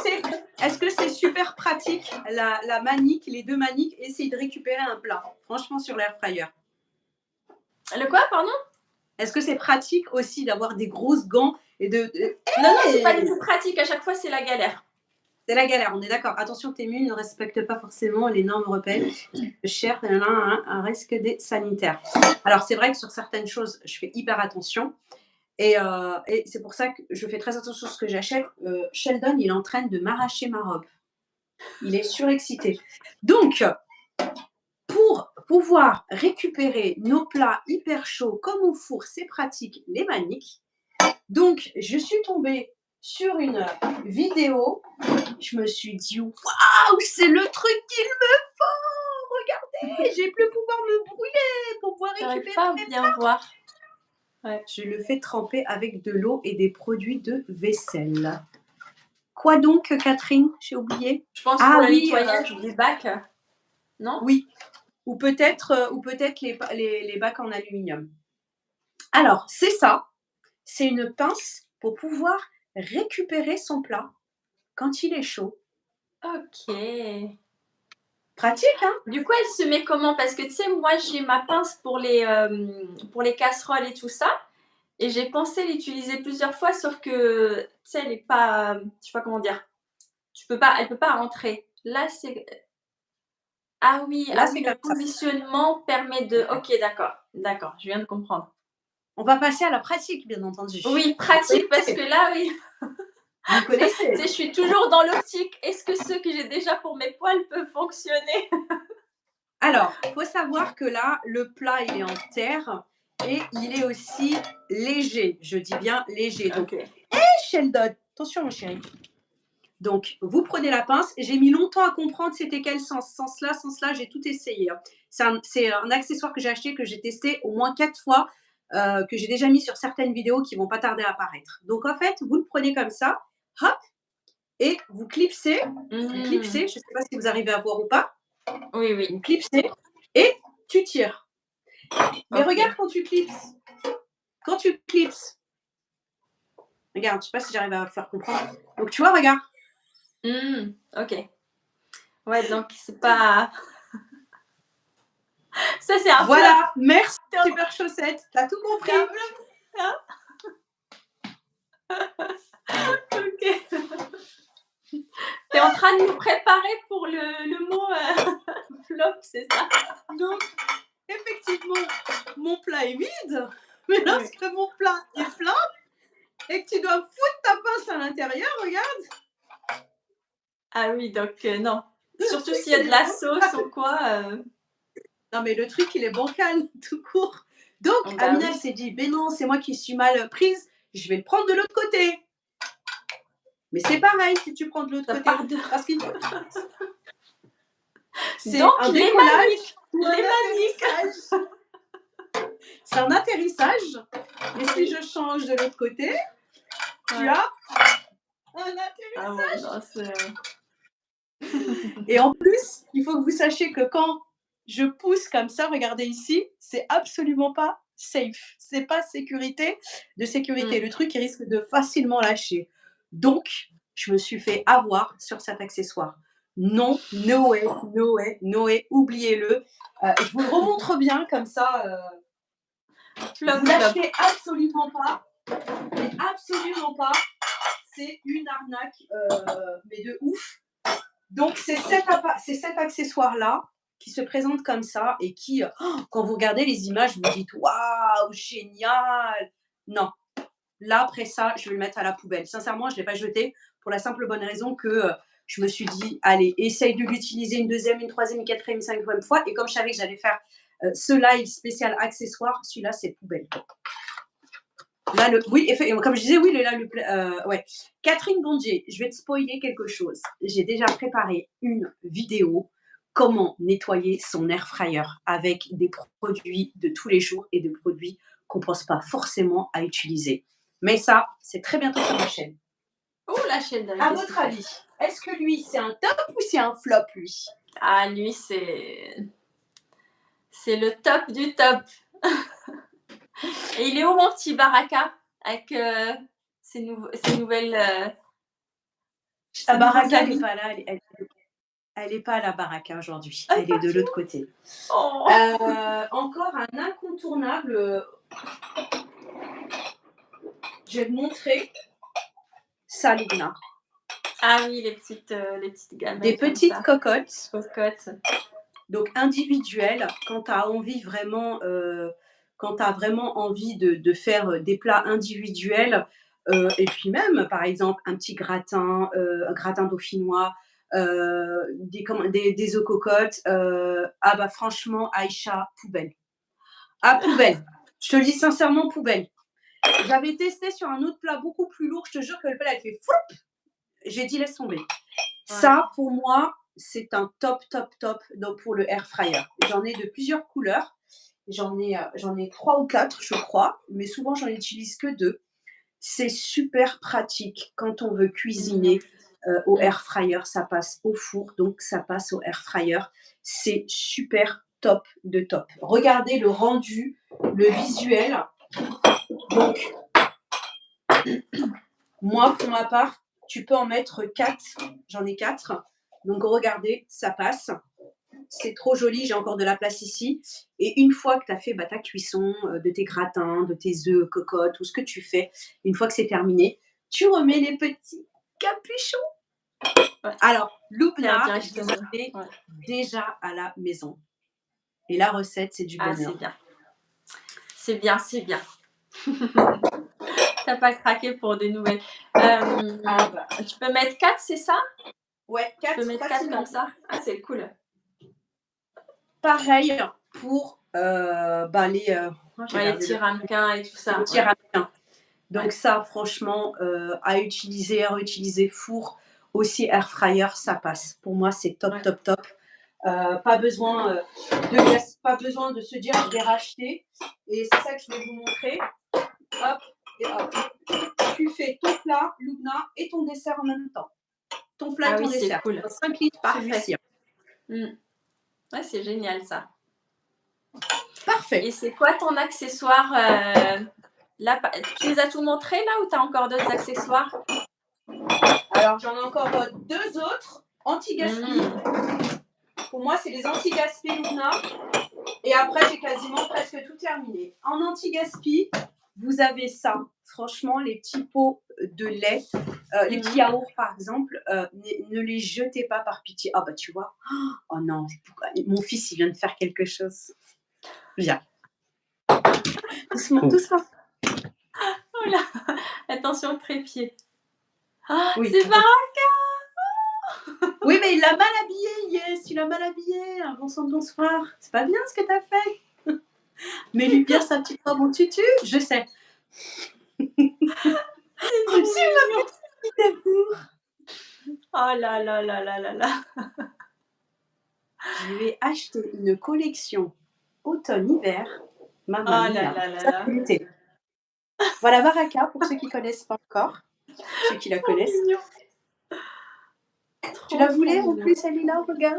est-ce que c'est super pratique la manique, les deux maniques, essayer de récupérer un plat, franchement sur l'air fryer. Le quoi, pardon? Est-ce que c'est pratique aussi d'avoir des grosses gants et Non, non, c'est pas du hey, tout pratique, à chaque fois, c'est la galère. c'est la galère, on est d'accord. Attention, Temu ne respecte pas forcément les normes européennes. Cher, un risque des sanitaires. Alors c'est vrai que sur certaines choses, je fais hyper attention. Et c'est pour ça que je fais très attention à ce que j'achète. Sheldon, il est en train de m'arracher ma robe. Il est surexcité. Donc, pour pouvoir récupérer nos plats hyper chauds comme au four, c'est pratique, les maniques. Donc, je suis tombée sur une vidéo. Je me suis dit, waouh, c'est le truc qu'il me faut. Regardez, j'ai plus pouvoir me brûler pour pouvoir J'arrive récupérer pas à mes bien voir. Ouais. Je le fais tremper avec de l'eau et des produits de vaisselle. Quoi donc, Catherine? J'ai oublié. Je pense pour Ah le oui, nettoyage du bac, non? oui. Ou peut-être les bacs en aluminium. Alors, c'est ça. C'est une pince pour pouvoir récupérer son plat quand il est chaud. OK. Pratique, hein? Du coup, elle se met comment? Parce que tu sais, moi, j'ai ma pince pour les casseroles et tout ça et j'ai pensé l'utiliser plusieurs fois sauf que, tu sais, elle est pas, je sais pas comment dire, elle peut pas rentrer. Là, c'est Là, ah oui, c'est le comme ça. positionnement permet de OK, d'accord, d'accord, je viens de comprendre. On va passer à la pratique, bien entendu. Oui, Vous pratique parce que connaissez. là, oui, Vous tu sais, connaissez. je suis toujours dans l'optique, est-ce que ceux que j'ai déjà pour mes poils peuvent fonctionner? Alors, il faut savoir que là, le plat, il est en terre et il est aussi léger. Je dis bien léger. Donc, OK. Sheldon, attention, mon chéri. Donc, vous prenez la pince. J'ai mis longtemps à comprendre c'était quel sens. Sens là, j'ai tout essayé. Hein. C'est un accessoire que j'ai acheté, que j'ai testé au moins 4 fois, que j'ai déjà mis sur certaines vidéos qui vont pas tarder à apparaître. Donc, en fait, vous le prenez comme ça, hop, et vous clipsez. Vous Mmh. clipsez, je ne sais pas si vous arrivez à voir ou pas. Oui, oui. Vous clipsez et tu tires. Mais regarde OK. quand tu clipses. Quand tu clipses, regarde, je ne sais pas si j'arrive à faire comprendre. Donc, tu vois, regarde. Mmh. OK. Ouais, donc c'est pas ça, c'est un flop. Voilà, merci, Tu en super chaussette. T'as tout c'est un compris. flop, hein? OK. Tu es en train de nous préparer pour le mot, flop, c'est ça? Donc, effectivement, mon plat est vide, mais Oui. lorsque mon plat est plein et que tu dois foutre ta pince à l'intérieur, regarde, Ah oui, donc non. le Surtout truc s'il y a il de est la trop sauce ou stable. quoi, Non, mais le truc, il est bancal, tout court. Donc, Oh, bah Amina, oui. elle s'est dit, ben non, c'est moi qui suis mal prise, je vais le prendre de l'autre côté. Mais c'est pareil si tu prends de l'autre Ça côté. part de... Parce qu'il faut... C'est Donc, un les décollage maniques, ou un les maniques. atterrissage. C'est un atterrissage. Et si je change de l'autre côté, tu Ouais. as un atterrissage. Ah ouais, non, c'est... Et en plus, il faut que vous sachiez que quand je pousse comme ça, regardez ici, c'est absolument pas safe. C'est pas de sécurité. Le truc, il risque de facilement lâcher. Donc, je me suis fait avoir sur cet accessoire. Non, no way, no way, no way, oubliez-le. Je vous le remontre bien comme ça. Flop, Vous flop. l'achetez absolument pas. Mais absolument pas. C'est une arnaque, mais de ouf. Donc, c'est cet accessoire-là qui se présente comme ça et qui, quand vous regardez les images, vous dites waouh, génial. Non, là, après ça, je vais le mettre à la poubelle. Sincèrement, je ne l'ai pas jeté pour la simple bonne raison que je me suis dit, allez, essaye de l'utiliser une deuxième, une troisième, une quatrième, une cinquième fois. Et comme je savais que j'allais faire ce live spécial accessoire, celui-là, c'est poubelle. Là, oui, comme je disais, oui, ouais. Catherine Bondier, je vais te spoiler quelque chose. J'ai déjà préparé une vidéo comment nettoyer son air fryer avec des produits de tous les jours et des produits qu'on ne pense pas forcément à utiliser. Mais ça, c'est très bientôt sur ma chaîne. Oh, la chaîne À votre avis, est-ce que lui, c'est un top ou c'est un flop, lui? Ah, lui, c'est le top du top. Et il est où mon petit Baraka avec ses nouvelles. La Baraka, elle n'est pas là. Elle n'est pas à la Baraka aujourd'hui. Elle est de l'autre côté. Oh. Encore un incontournable. Je vais te montrer ça, Luna. Ah oui, les petites gamelles. Des petites cocottes. Cocottes. Donc individuelles, quand tu as envie vraiment, envie de faire des plats individuels, et puis même, par exemple, un petit gratin, un gratin dauphinois, des œufs cocottes. Ah bah franchement, Aïcha, poubelle. Ah, poubelle. Je te le dis sincèrement, poubelle. J'avais testé sur un autre plat beaucoup plus lourd, je te jure que le plat, elle fait floup. J'ai dit laisse tomber. Ouais. Ça, pour moi, c'est un top, top, top donc pour le air fryer. J'en ai de plusieurs couleurs. J'en ai 3 ou 4, je crois, mais souvent, j'en utilise que 2. C'est super pratique quand on veut cuisiner au air fryer. Ça passe au four, donc ça passe au air fryer. C'est super top de top. Regardez le rendu, le visuel. Donc, moi, pour ma part, tu peux en mettre 4. J'en ai 4. Donc, regardez, ça passe. C'est trop joli, j'ai encore de la place ici. Et une fois que tu as fait ta cuisson, de tes gratins, de tes œufs, cocottes, tout ce que tu fais, une fois que c'est terminé, tu remets les petits capuchons. Ouais. Alors, Lubna, je les avais déjà à la maison. Et la recette, c'est du bonheur. C'est bien. C'est bien, c'est bien. T'as pas craqué pour des nouvelles. Tu peux mettre 4, c'est ça? Ouais, 4. Tu peux mettre 4 comme ça? Ah, c'est cool. Pareil pour les petits ramequins et tout ça. Les petits ramequins. Donc ça, franchement, à utiliser, à réutiliser, four, aussi air fryer, ça passe. Pour moi, c'est top, top, top. Pas besoin de se dire je vais racheter. Et c'est ça que je vais vous montrer. Hop et hop. Tu fais ton plat, Lubna, et ton dessert en même temps. Ton plat et ton dessert. Cool. 5 litres, celui-ci. Ouais, c'est génial ça. Parfait. Et c'est quoi ton accessoire là, tu les as tout montrés là ou tu as encore d'autres accessoires? Alors j'en ai encore 2 autres. Anti-gaspi. Pour moi, c'est les anti-gaspi Lubna. Et après, j'ai quasiment presque tout terminé. En anti-gaspi, vous avez ça. Franchement, les petits pots de lait, les petits yaourts par exemple, ne les jetez pas par pitié. Ah bah tu vois. Oh non, mon fils, il vient de faire quelque chose. Viens. Doucement, doucement. Oh là, attention au trépied. Ah, oui. C'est Baraka. Oui, mais il l'a mal habillé, Yes, il l'a mal habillé. Un bon sang de bonsoir. C'est pas bien ce que tu as fait. Mets-lui bien sa petite robe en tutu. Je sais. C'est C'est trop ma mignon. petite amour. Oh là là là là là là. Je lui ai acheté une collection automne-hiver. Mamma Oh là mia. là là Ça, là. c'est l'été. Voilà Baraka, pour ceux qui connaissent pas encore, ceux qui la Trop connaissent. mignon. Tu Trop, la trop voulais en mignon. plus, Alina, regarde.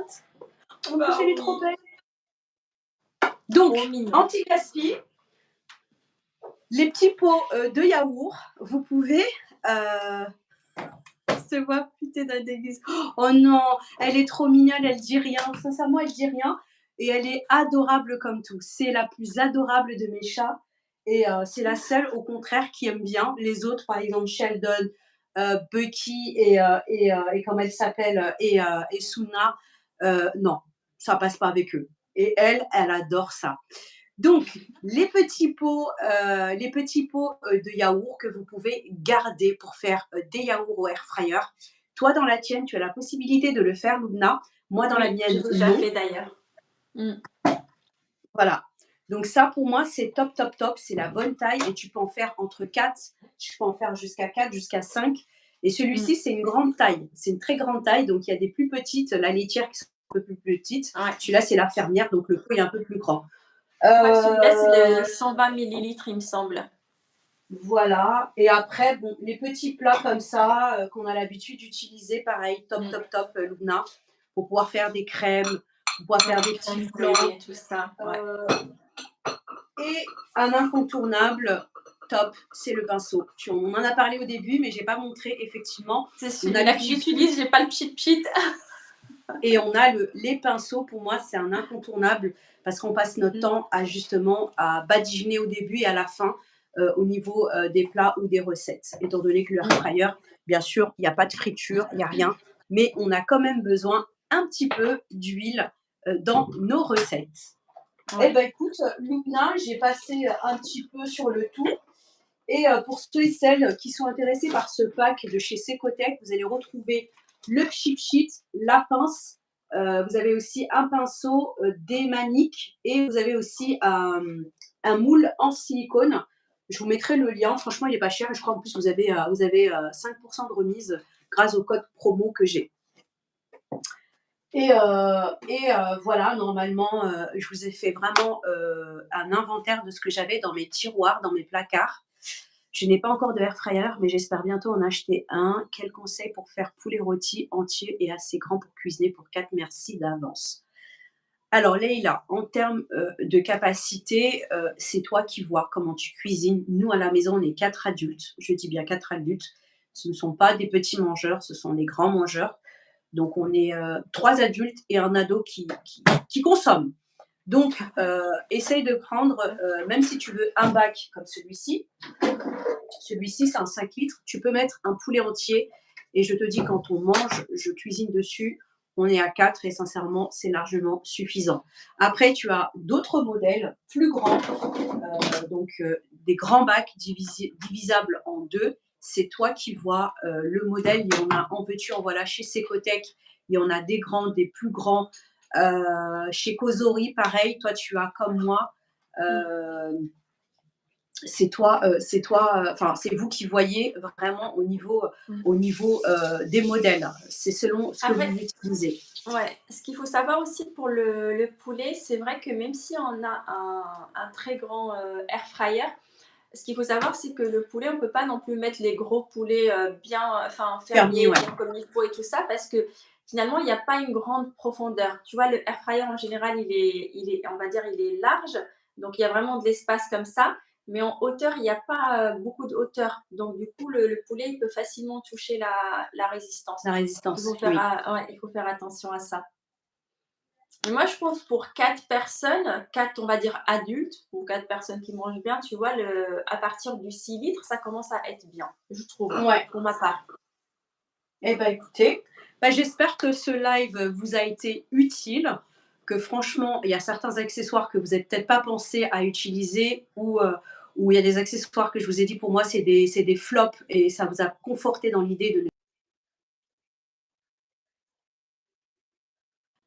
En plus, Bah elle est trop oui, belle. trop Donc, mignon. anti-gaspi, les petits pots de yaourt, vous pouvez se voir putain d'un déguise. Oh non, elle est trop mignonne, elle dit rien. Sincèrement, elle dit rien. Et elle est adorable comme tout. C'est la plus adorable de mes chats. Et c'est la seule, au contraire, qui aime bien. Les autres, par exemple, Sheldon, Bucky et comme elle s'appelle, et Suna, non, ça passe pas avec eux. Et elle, elle adore ça. Donc, les petits pots de yaourt que vous pouvez garder pour faire des yaourts au air fryer. Toi, dans la tienne, tu as la possibilité de le faire, Lubna. Moi, dans la Oui, j'ai mienne, déjà non. fait d'ailleurs. Mmh. Voilà. Donc ça, pour moi, c'est top, top, top. C'est la bonne taille et tu peux en faire entre 4. Je peux en faire jusqu'à 4, jusqu'à 5. Et Mmh. celui-ci, c'est une grande taille. C'est une très grande taille. Donc, il y a des plus petites, la laitière qui sont un peu plus petites. Ouais. Celui-là, c'est la fermière. Donc, le pot est un peu plus grand. Ouais, celui-là, c'est Euh, le 120 millilitres, il me semble. Voilà. Et après, bon, les petits plats comme ça, qu'on a l'habitude d'utiliser, pareil, top, Mmh. top, top, Lubna, pour pouvoir faire des crèmes, pour pouvoir faire Ouais, des crème petits brûlée blancs. et tout ça, ouais. Euh, et un incontournable, top, c'est le pinceau. On en a parlé au début, mais j'ai pas montré, effectivement. C'est On a celui-là les que petits pouces j'utilise, j'ai pas le pchit pchit. et on a les pinceaux. Pour moi, c'est un incontournable parce qu'on passe notre Mmh. temps à justement à badigeonner au début et à la fin au niveau des plats ou des recettes. Étant donné que le air Mmh. fryer, bien sûr, il n'y a pas de friture, il n'y a rien, mais on a quand même besoin un petit peu d'huile dans nos recettes. Eh Ouais. ben écoute, Lubna, j'ai passé un petit peu sur le tout. Et pour ceux et celles qui sont intéressés par ce pack de chez Secotech, vous allez retrouver le chip sheet, la pince. Vous avez aussi un pinceau, des maniques et vous avez aussi un moule en silicone. Je vous mettrai le lien. Franchement, il n'est pas cher. Je crois en plus vous avez 5% de remise grâce au code promo que j'ai. Voilà, normalement, je vous ai fait vraiment un inventaire de ce que j'avais dans mes tiroirs, dans mes placards. Je n'ai pas encore de air fryer, mais j'espère bientôt en acheter un. Quel conseil pour faire poulet rôti entier et assez grand pour cuisiner pour 4? Merci d'avance. Alors Leïla, en termes de capacité, c'est toi qui vois comment tu cuisines. Nous, à la maison, on est 4 adultes. Je dis bien 4 adultes. Ce ne sont pas des petits mangeurs, ce sont des grands mangeurs. Donc on est 3 adultes et un ado qui consomme. Donc, essaye de prendre, même si tu veux un bac comme celui-ci c'est un 5 litres, tu peux mettre un poulet entier et je te dis quand on mange, je cuisine dessus, on est à 4 et sincèrement, c'est largement suffisant. Après, tu as d'autres modèles plus grands, donc des grands bacs divisables en deux. C'est toi qui vois le modèle. Il y en a en veux-tu, en voilà chez Secotech. Il y en a des grands, des plus grands. Chez Kozori, pareil. Toi, tu as comme moi. Mmh. euh, c'est toi, enfin, c'est vous qui voyez vraiment Mmh. au niveau des modèles. C'est selon ce que vous Après, utilisez. ouais, ce qu'il faut savoir aussi pour le poulet, c'est vrai que même si on a un très grand, air fryer, ce qu'il faut savoir, c'est que le poulet, on ne peut pas non plus mettre les gros poulets bien, enfin Fermier, fermiers, ouais. bien comme il faut et tout ça, parce que finalement, il n'y a pas une grande profondeur. Tu vois, le air fryer en général, on va dire, il est large, donc il y a vraiment de l'espace comme ça, mais en hauteur, il n'y a pas beaucoup de hauteur. Donc du coup, le poulet, il peut facilement toucher la résistance. La Il résistance, faut faire, oui. ouais, il faut faire attention à ça. Et moi, je pense pour 4 personnes, 4 on va dire adultes ou 4 personnes qui mangent bien, tu vois, à partir du 6 litres, ça commence à être bien, je trouve, Ouais. pour ma part. Eh ben écoutez, bah, j'espère que ce live vous a été utile, que franchement, il y a certains accessoires que vous n'avez peut-être pas pensé à utiliser ou il y a des accessoires que je vous ai dit pour moi c'est des flops et ça vous a conforté dans l'idée de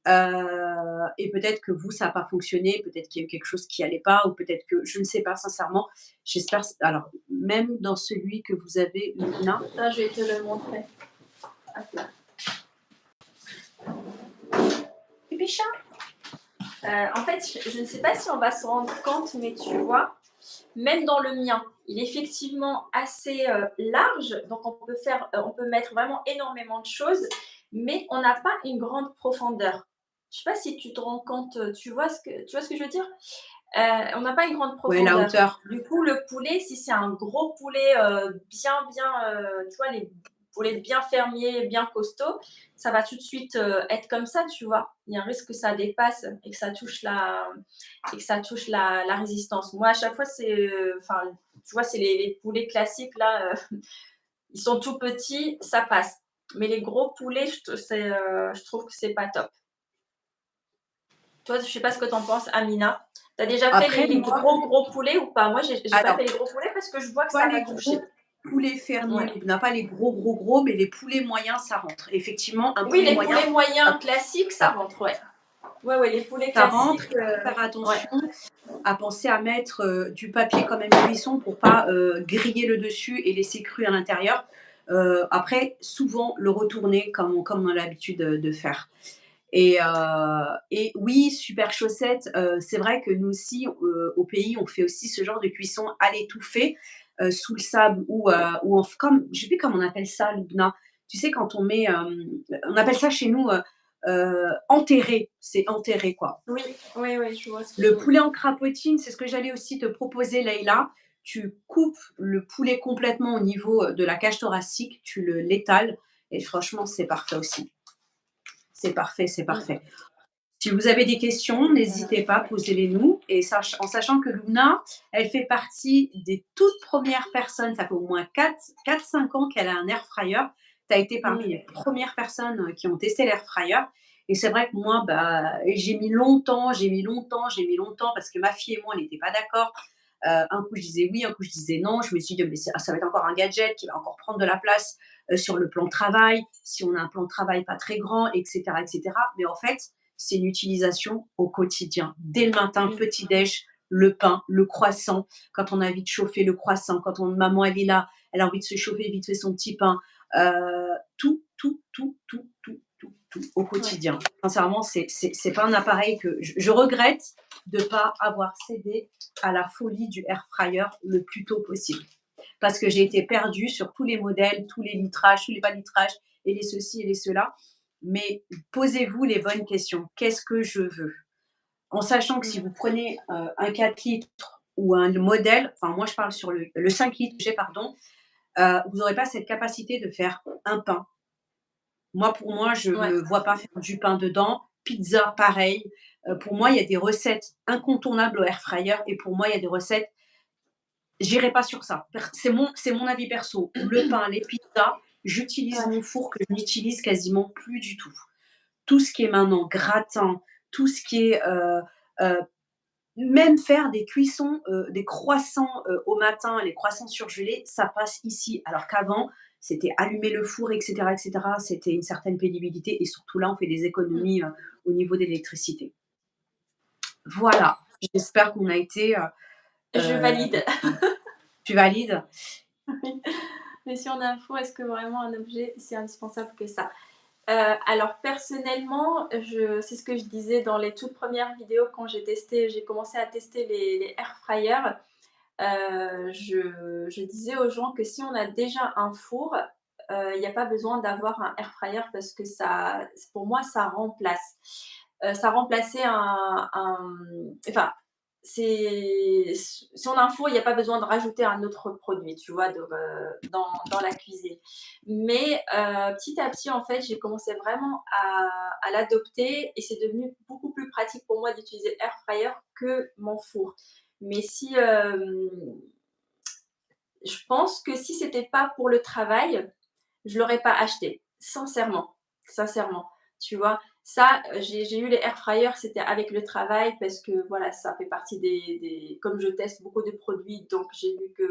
Et peut-être que vous, ça a pas fonctionné, peut-être qu'il y a eu quelque chose qui allait pas ou peut-être que je ne sais pas sincèrement. J'espère alors même dans celui que vous avez, Luna. Ça, je vais te le montrer. Hop là. Pépicha? En fait, je ne sais pas si on va se rendre compte, mais tu vois, même dans le mien, il est effectivement assez large, donc on peut mettre vraiment énormément de choses, mais on n'a pas une grande profondeur. Je sais pas si tu te rends compte, tu vois ce que je veux dire? On n'a pas une grande Ouais, la profondeur. hauteur. Du coup, le poulet, si c'est un gros poulet tu vois, les poulets bien fermiers, bien costauds, ça va tout de suite être comme ça, tu vois. Il y a un risque que ça dépasse et que ça touche la résistance. Moi, à chaque fois, enfin, tu vois, c'est les poulets classiques là, ils sont tout petits, ça passe. Mais les gros poulets, je trouve que c'est pas top. Toi, je sais pas ce que tu en penses, Amina. Tu as déjà fait Après les moi gros poulets ou pas? Moi, j'ai pas alors fait les gros poulets parce que je vois que pas ça va les toucher. gros poulets fermiers, Ouais. on n'a pas les gros, mais les poulets moyens, ça rentre. Effectivement, un Oui, poulet les moyen, poulets hop, moyens classiques, ça ça rentre, ouais. Ouais, ouais, les poulets ça rentre. classiques, Il faut faire ouais. attention à penser à mettre, du papier quand même cuisson pour pas, griller le dessus et laisser cru à l'intérieur. Après souvent le retourner comme on a l'habitude, de faire. Et oui, super chaussette, c'est vrai que nous aussi, au pays, on fait aussi ce genre de cuisson à l'étouffée, sous le sable ou en comme je sais plus comment on appelle ça, Lubna. Tu sais quand on met, on appelle ça chez nous, enterré, c'est enterré quoi. Oui, oui, oui, je vois ce que tu Le veux poulet dire. en crapotine, c'est ce que j'allais aussi te proposer, Leïla. Tu coupes le poulet complètement au niveau, de la cage thoracique, tu l'étales et franchement, c'est parfait aussi. C'est parfait, c'est Mmh. parfait. Si vous avez des questions, Voilà. n'hésitez pas, posez-les nous. Et en sachant que Luna, elle fait partie des toutes premières personnes, ça fait au moins 4-5 ans qu'elle a un air fryer. Tu as été parmi Mmh. les premières personnes qui ont testé l'air fryer. Et c'est vrai que moi, bah, j'ai mis longtemps parce que ma fille et moi, on n'était pas d'accord. Un coup, je disais oui, un coup, je disais non. Je me suis dit, mais ça va être encore un gadget qui va encore prendre de la place sur le plan de travail, si on a un plan de travail pas très grand, etc., etc. Mais en fait, c'est une utilisation au quotidien. Dès le matin, Mmh. petit-déj, le pain, le croissant, quand on a envie de chauffer le croissant, quand maman, elle est là, elle a envie de se chauffer vite fait son petit pain. Tout, tout, tout, tout, tout, tout, tout, au Ouais. quotidien. Sincèrement, c'est pas un appareil que je regrette de ne pas avoir cédé à la folie du air fryer le plus tôt possible. Parce que j'ai été perdue sur tous les modèles, tous les litrages, tous les pas litrages, et les ceci et les cela. Mais posez-vous les bonnes questions. Qu'est-ce que je veux? En sachant que si Mmh. vous prenez un 4 litres ou un modèle, enfin moi je parle sur le 5 litres que j'ai, pardon, vous n'aurez pas cette capacité de faire un pain. Moi, pour moi, je ne Ouais. me vois pas faire du pain dedans. Pizza, pareil. Pour moi, il y a des recettes incontournables au air fryer et pour moi, il y a des recettes, j'irai pas sur ça. C'est mon avis perso. Le pain, les pizzas, j'utilise Ouais. mon four que je n'utilise quasiment plus du tout. Tout ce qui est maintenant gratin, tout ce qui est, heu, même faire des cuissons, des croissants, au matin, les croissants surgelés, ça passe ici. Alors qu'avant, c'était allumer le four et cetera et cetera. C'était une certaine pénibilité et surtout là, on fait des Mmh. économies, au niveau de l'électricité. Voilà, j'espère qu'on a été, Je valide. tu valides? Oui. Mission d'info, est-ce que vraiment un objet si indispensable que ça? Alors personnellement, c'est ce que je disais dans les toutes premières vidéos quand j'ai commencé à tester les air fryers. Je disais aux gens que si on a déjà un four, il y a pas besoin d'avoir un air fryer parce que ça pour moi, ça remplace. Ça remplaçait enfin, si on a un four, il y a pas besoin de rajouter un autre produit, tu vois? Dans la cuisine. Mais petit à petit, en fait, j'ai commencé vraiment à l'adopter et c'est devenu beaucoup plus pratique pour moi d'utiliser air fryer que mon four. Mais si, je pense que si c'était pas pour le travail, je l'aurais pas acheté, sincèrement, sincèrement, tu vois? Ça, j'ai eu les air fryers, c'était avec le travail parce que voilà, ça fait partie des comme je teste beaucoup de produits, donc j'ai vu que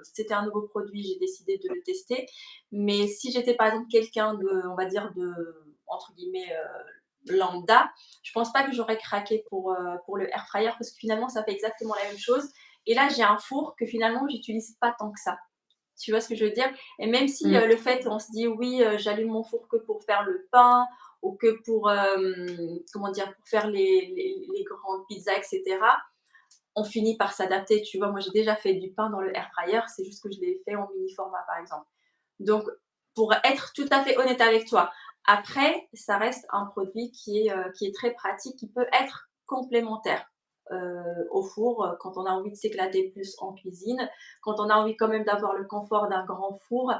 c'était un nouveau produit, j'ai décidé de le tester. Mais si j'étais par exemple quelqu'un de, on va dire de entre guillemets, lambda, je pense pas que j'aurais craqué pour le air fryer parce que finalement, ça fait exactement la même chose. Et là, j'ai un four que finalement, j'utilise pas tant que ça. Tu vois ce que je veux dire? Et même si, Mmh. le fait, on se dit: «Oui, j'allume mon four que pour faire le pain ou que pour, comment dire? Pour faire les grandes pizzas et cetera», on finit par s'adapter, tu vois? Moi, j'ai déjà fait du pain dans le air fryer, c'est juste que je l'ai fait en mini format, par exemple. Donc, pour être tout à fait honnête avec toi, après, ça reste un produit qui est très pratique, qui peut être complémentaire au four quand on a envie de s'éclater plus en cuisine, quand on a envie quand même d'avoir le confort d'un grand four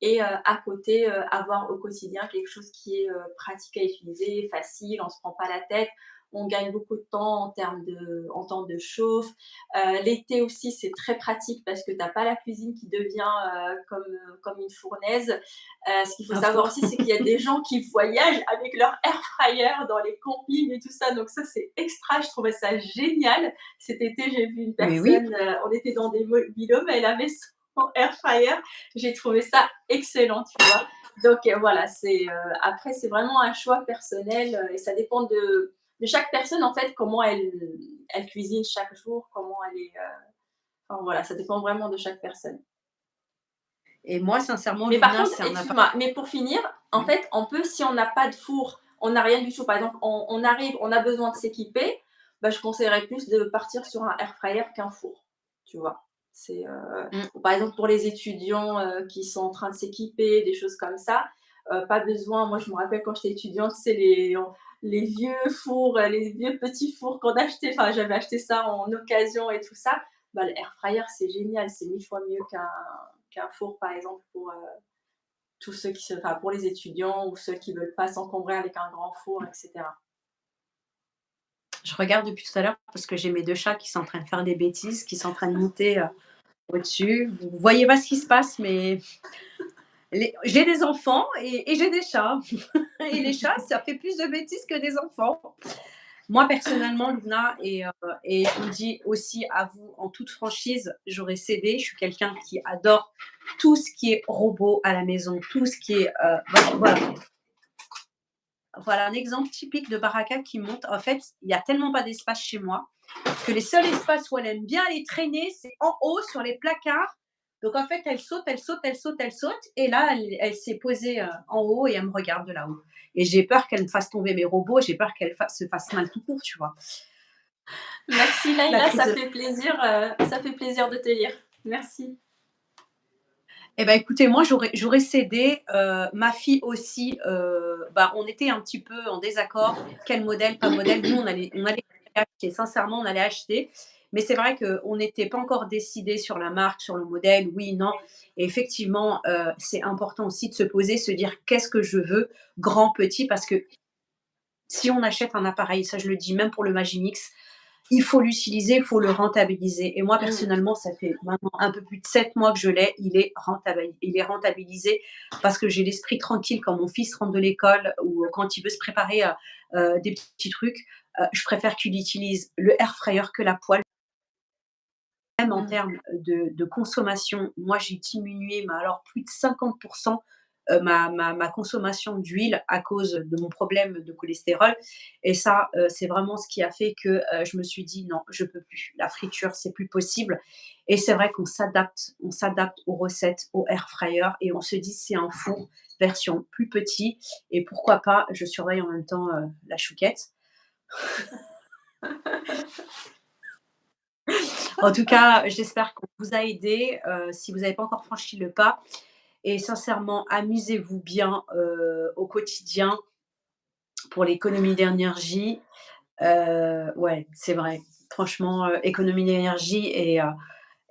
et à côté, avoir au quotidien quelque chose qui est pratique à utiliser, facile, on ne se prend pas la tête. On gagne beaucoup de temps en temps de chauffe. L'été aussi, c'est très pratique parce que tu as pas la cuisine qui devient comme une fournaise. Ce qu'il faut Un savoir four. aussi, c'est qu'il y a des gens qui voyagent avec leur air fryer dans les campings et tout ça. Donc ça, c'est extra. Je trouvais ça génial. Cet été, j'ai vu une Mais oui. personne, on était dans des mobil-homes, elle avait son air fryer. J'ai trouvé ça excellent, tu vois. Donc voilà, après, c'est vraiment un choix personnel et ça dépend de chaque personne, en fait, comment elle cuisine chaque jour, comment elle est. Enfin, voilà, ça dépend vraiment de chaque personne. Et moi, sincèrement, Mais par Luna, contre, c'est un appareil. excuse-moi, mais pour finir, en fait, on peut, si on n'a pas de four, on n'a rien du tout, par exemple, on arrive, on a besoin de s'équiper, bah, je conseillerais plus de partir sur un air fryer qu'un four, tu vois. Mmh. Ou par exemple, pour les étudiants qui sont en train de s'équiper, des choses comme ça, pas besoin. Moi, je me rappelle quand j'étais étudiante, c'est les vieux fours, les vieux petits fours qu'on achetait. Enfin, j'avais acheté ça en occasion et tout ça. Bah, le air fryer, c'est génial, c'est 1000 fois mieux qu'un four, par exemple, tous ceux enfin, pour les étudiants ou ceux qui veulent pas s'encombrer avec un grand four, etc. Je regarde depuis tout à l'heure parce que j'ai mes 2 chats qui sont en train de faire des bêtises, qui sont en train de monter, au-dessus. Vous voyez pas ce qui se passe, mais j'ai des enfants et j'ai des chats. Et les chats, ça fait plus de bêtises que des enfants. Moi, personnellement, Luna, et je vous le dis aussi à vous en toute franchise, j'aurais cédé. Je suis quelqu'un qui adore tout ce qui est robot à la maison, tout ce qui est, voilà. Voilà un exemple typique de baraka qui monte. En fait, il y a tellement pas d'espace chez moi que les seuls espaces où elle aime bien aller traîner, c'est en haut sur les placards. Donc en fait, elle saute, elle saute, elle saute, elle saute. Et là, elle s'est posée en haut et elle me regarde de là-haut. Et j'ai peur qu'elle me fasse tomber mes robots, j'ai peur qu'elle se fasse mal tout court, tu vois. Merci La Laïla, crise de... ça fait plaisir de te lire. Merci. Eh ben écoutez, moi j'aurais cédé. Ma fille aussi, bah, on était un petit peu en désaccord. Quel modèle, pas modèle. Nous, on allait acheter. Sincèrement, on allait acheter. Mais c'est vrai qu'on n'était pas encore décidé sur la marque, sur le modèle, oui, non. Et effectivement, c'est important aussi de se poser, se dire qu'est-ce que je veux, grand, petit, parce que si on achète un appareil, ça je le dis même pour le Magimix, il faut l'utiliser, il faut le rentabiliser. Et moi, Mmh. personnellement, ça fait maintenant un peu plus de 7 mois que je l'ai. Il est rentabilisé parce que j'ai l'esprit tranquille quand mon fils rentre de l'école ou quand il veut se préparer des petits trucs. Je préfère qu'il utilise le air fryer que la poêle. Même en Mmh. termes de consommation, moi, j'ai diminué, mais alors plus de 50%, ma consommation d'huile à cause de mon problème de cholestérol. Et ça, c'est vraiment ce qui a fait que, je me suis dit: «Non, je peux plus. La friture, c'est plus possible». Et c'est vrai on s'adapte aux recettes, au air fryer et on se dit: «C'est un four version plus petit» et pourquoi pas, je surveille en même temps, la chouquette. En tout cas, j'espère qu'on vous a aidé. Si vous n'avez pas encore franchi le pas, et sincèrement, amusez-vous bien au quotidien pour l'économie d'énergie. Ouais, c'est vrai. Franchement, économie d'énergie et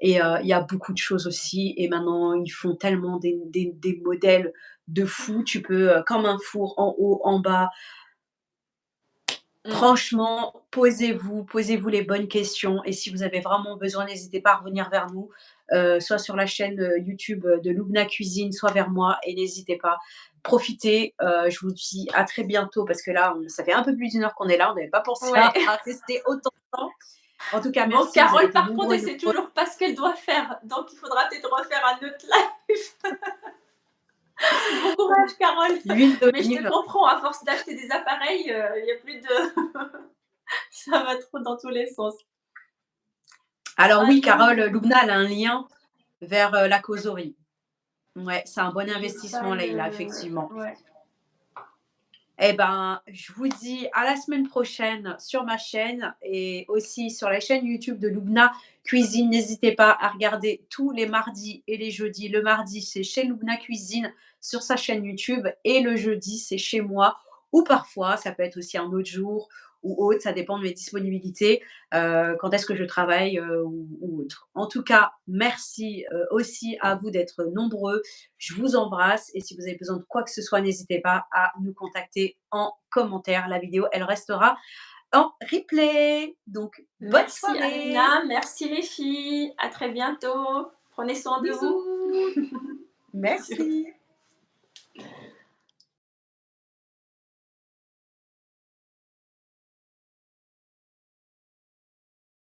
il y a beaucoup de choses aussi. Et maintenant, ils font tellement des modèles de fou. Tu peux, comme un four en haut, en bas. Mmh. Franchement, posez-vous les bonnes questions et si vous avez vraiment besoin, n'hésitez pas à revenir vers nous, soit sur la chaîne, YouTube, de Lubna Cuisine, soit vers moi et n'hésitez pas. Profitez, je vous dis à très bientôt parce que là, ça fait un peu plus d'une heure qu'on est là, on n'avait pas pensé Ouais. à rester autant de temps. En tout cas, Bon, merci, vous avez Carole, été par contre, nombreux elle et sait nombreuses. toujours pas ce qu'elle doit faire. Donc, il faudra peut-être refaire un autre live. Bon courage, Carole. L'huile Mais je te d'olive. comprends, à force d'acheter des appareils, il y a plus de ça va trop dans tous les sens. Alors Ah oui, non, Carole, Lubna, elle a un lien vers, la causerie. Ouais, c'est un bon j'ai pas investissement, Leïla, le effectivement. ouais. Eh ben, je vous dis à la semaine prochaine sur ma chaîne et aussi sur la chaîne YouTube de Lubna Cuisine. N'hésitez pas à regarder tous les mardis et les jeudis. Le mardi, c'est chez Lubna Cuisine sur sa chaîne YouTube et le jeudi, c'est chez moi ou parfois, ça peut être aussi un autre jour ou autre, ça dépend de mes disponibilités, quand est-ce que je travaille, ou autre. En tout cas, merci, aussi à vous d'être nombreux. Je vous embrasse et si vous avez besoin de quoi que ce soit, n'hésitez pas à nous contacter en commentaire. La vidéo, elle restera en replay. Donc, bonne Merci soirée. Amina, merci les filles, à très bientôt. Prenez soin de vous. Bisous. Bisous. Merci.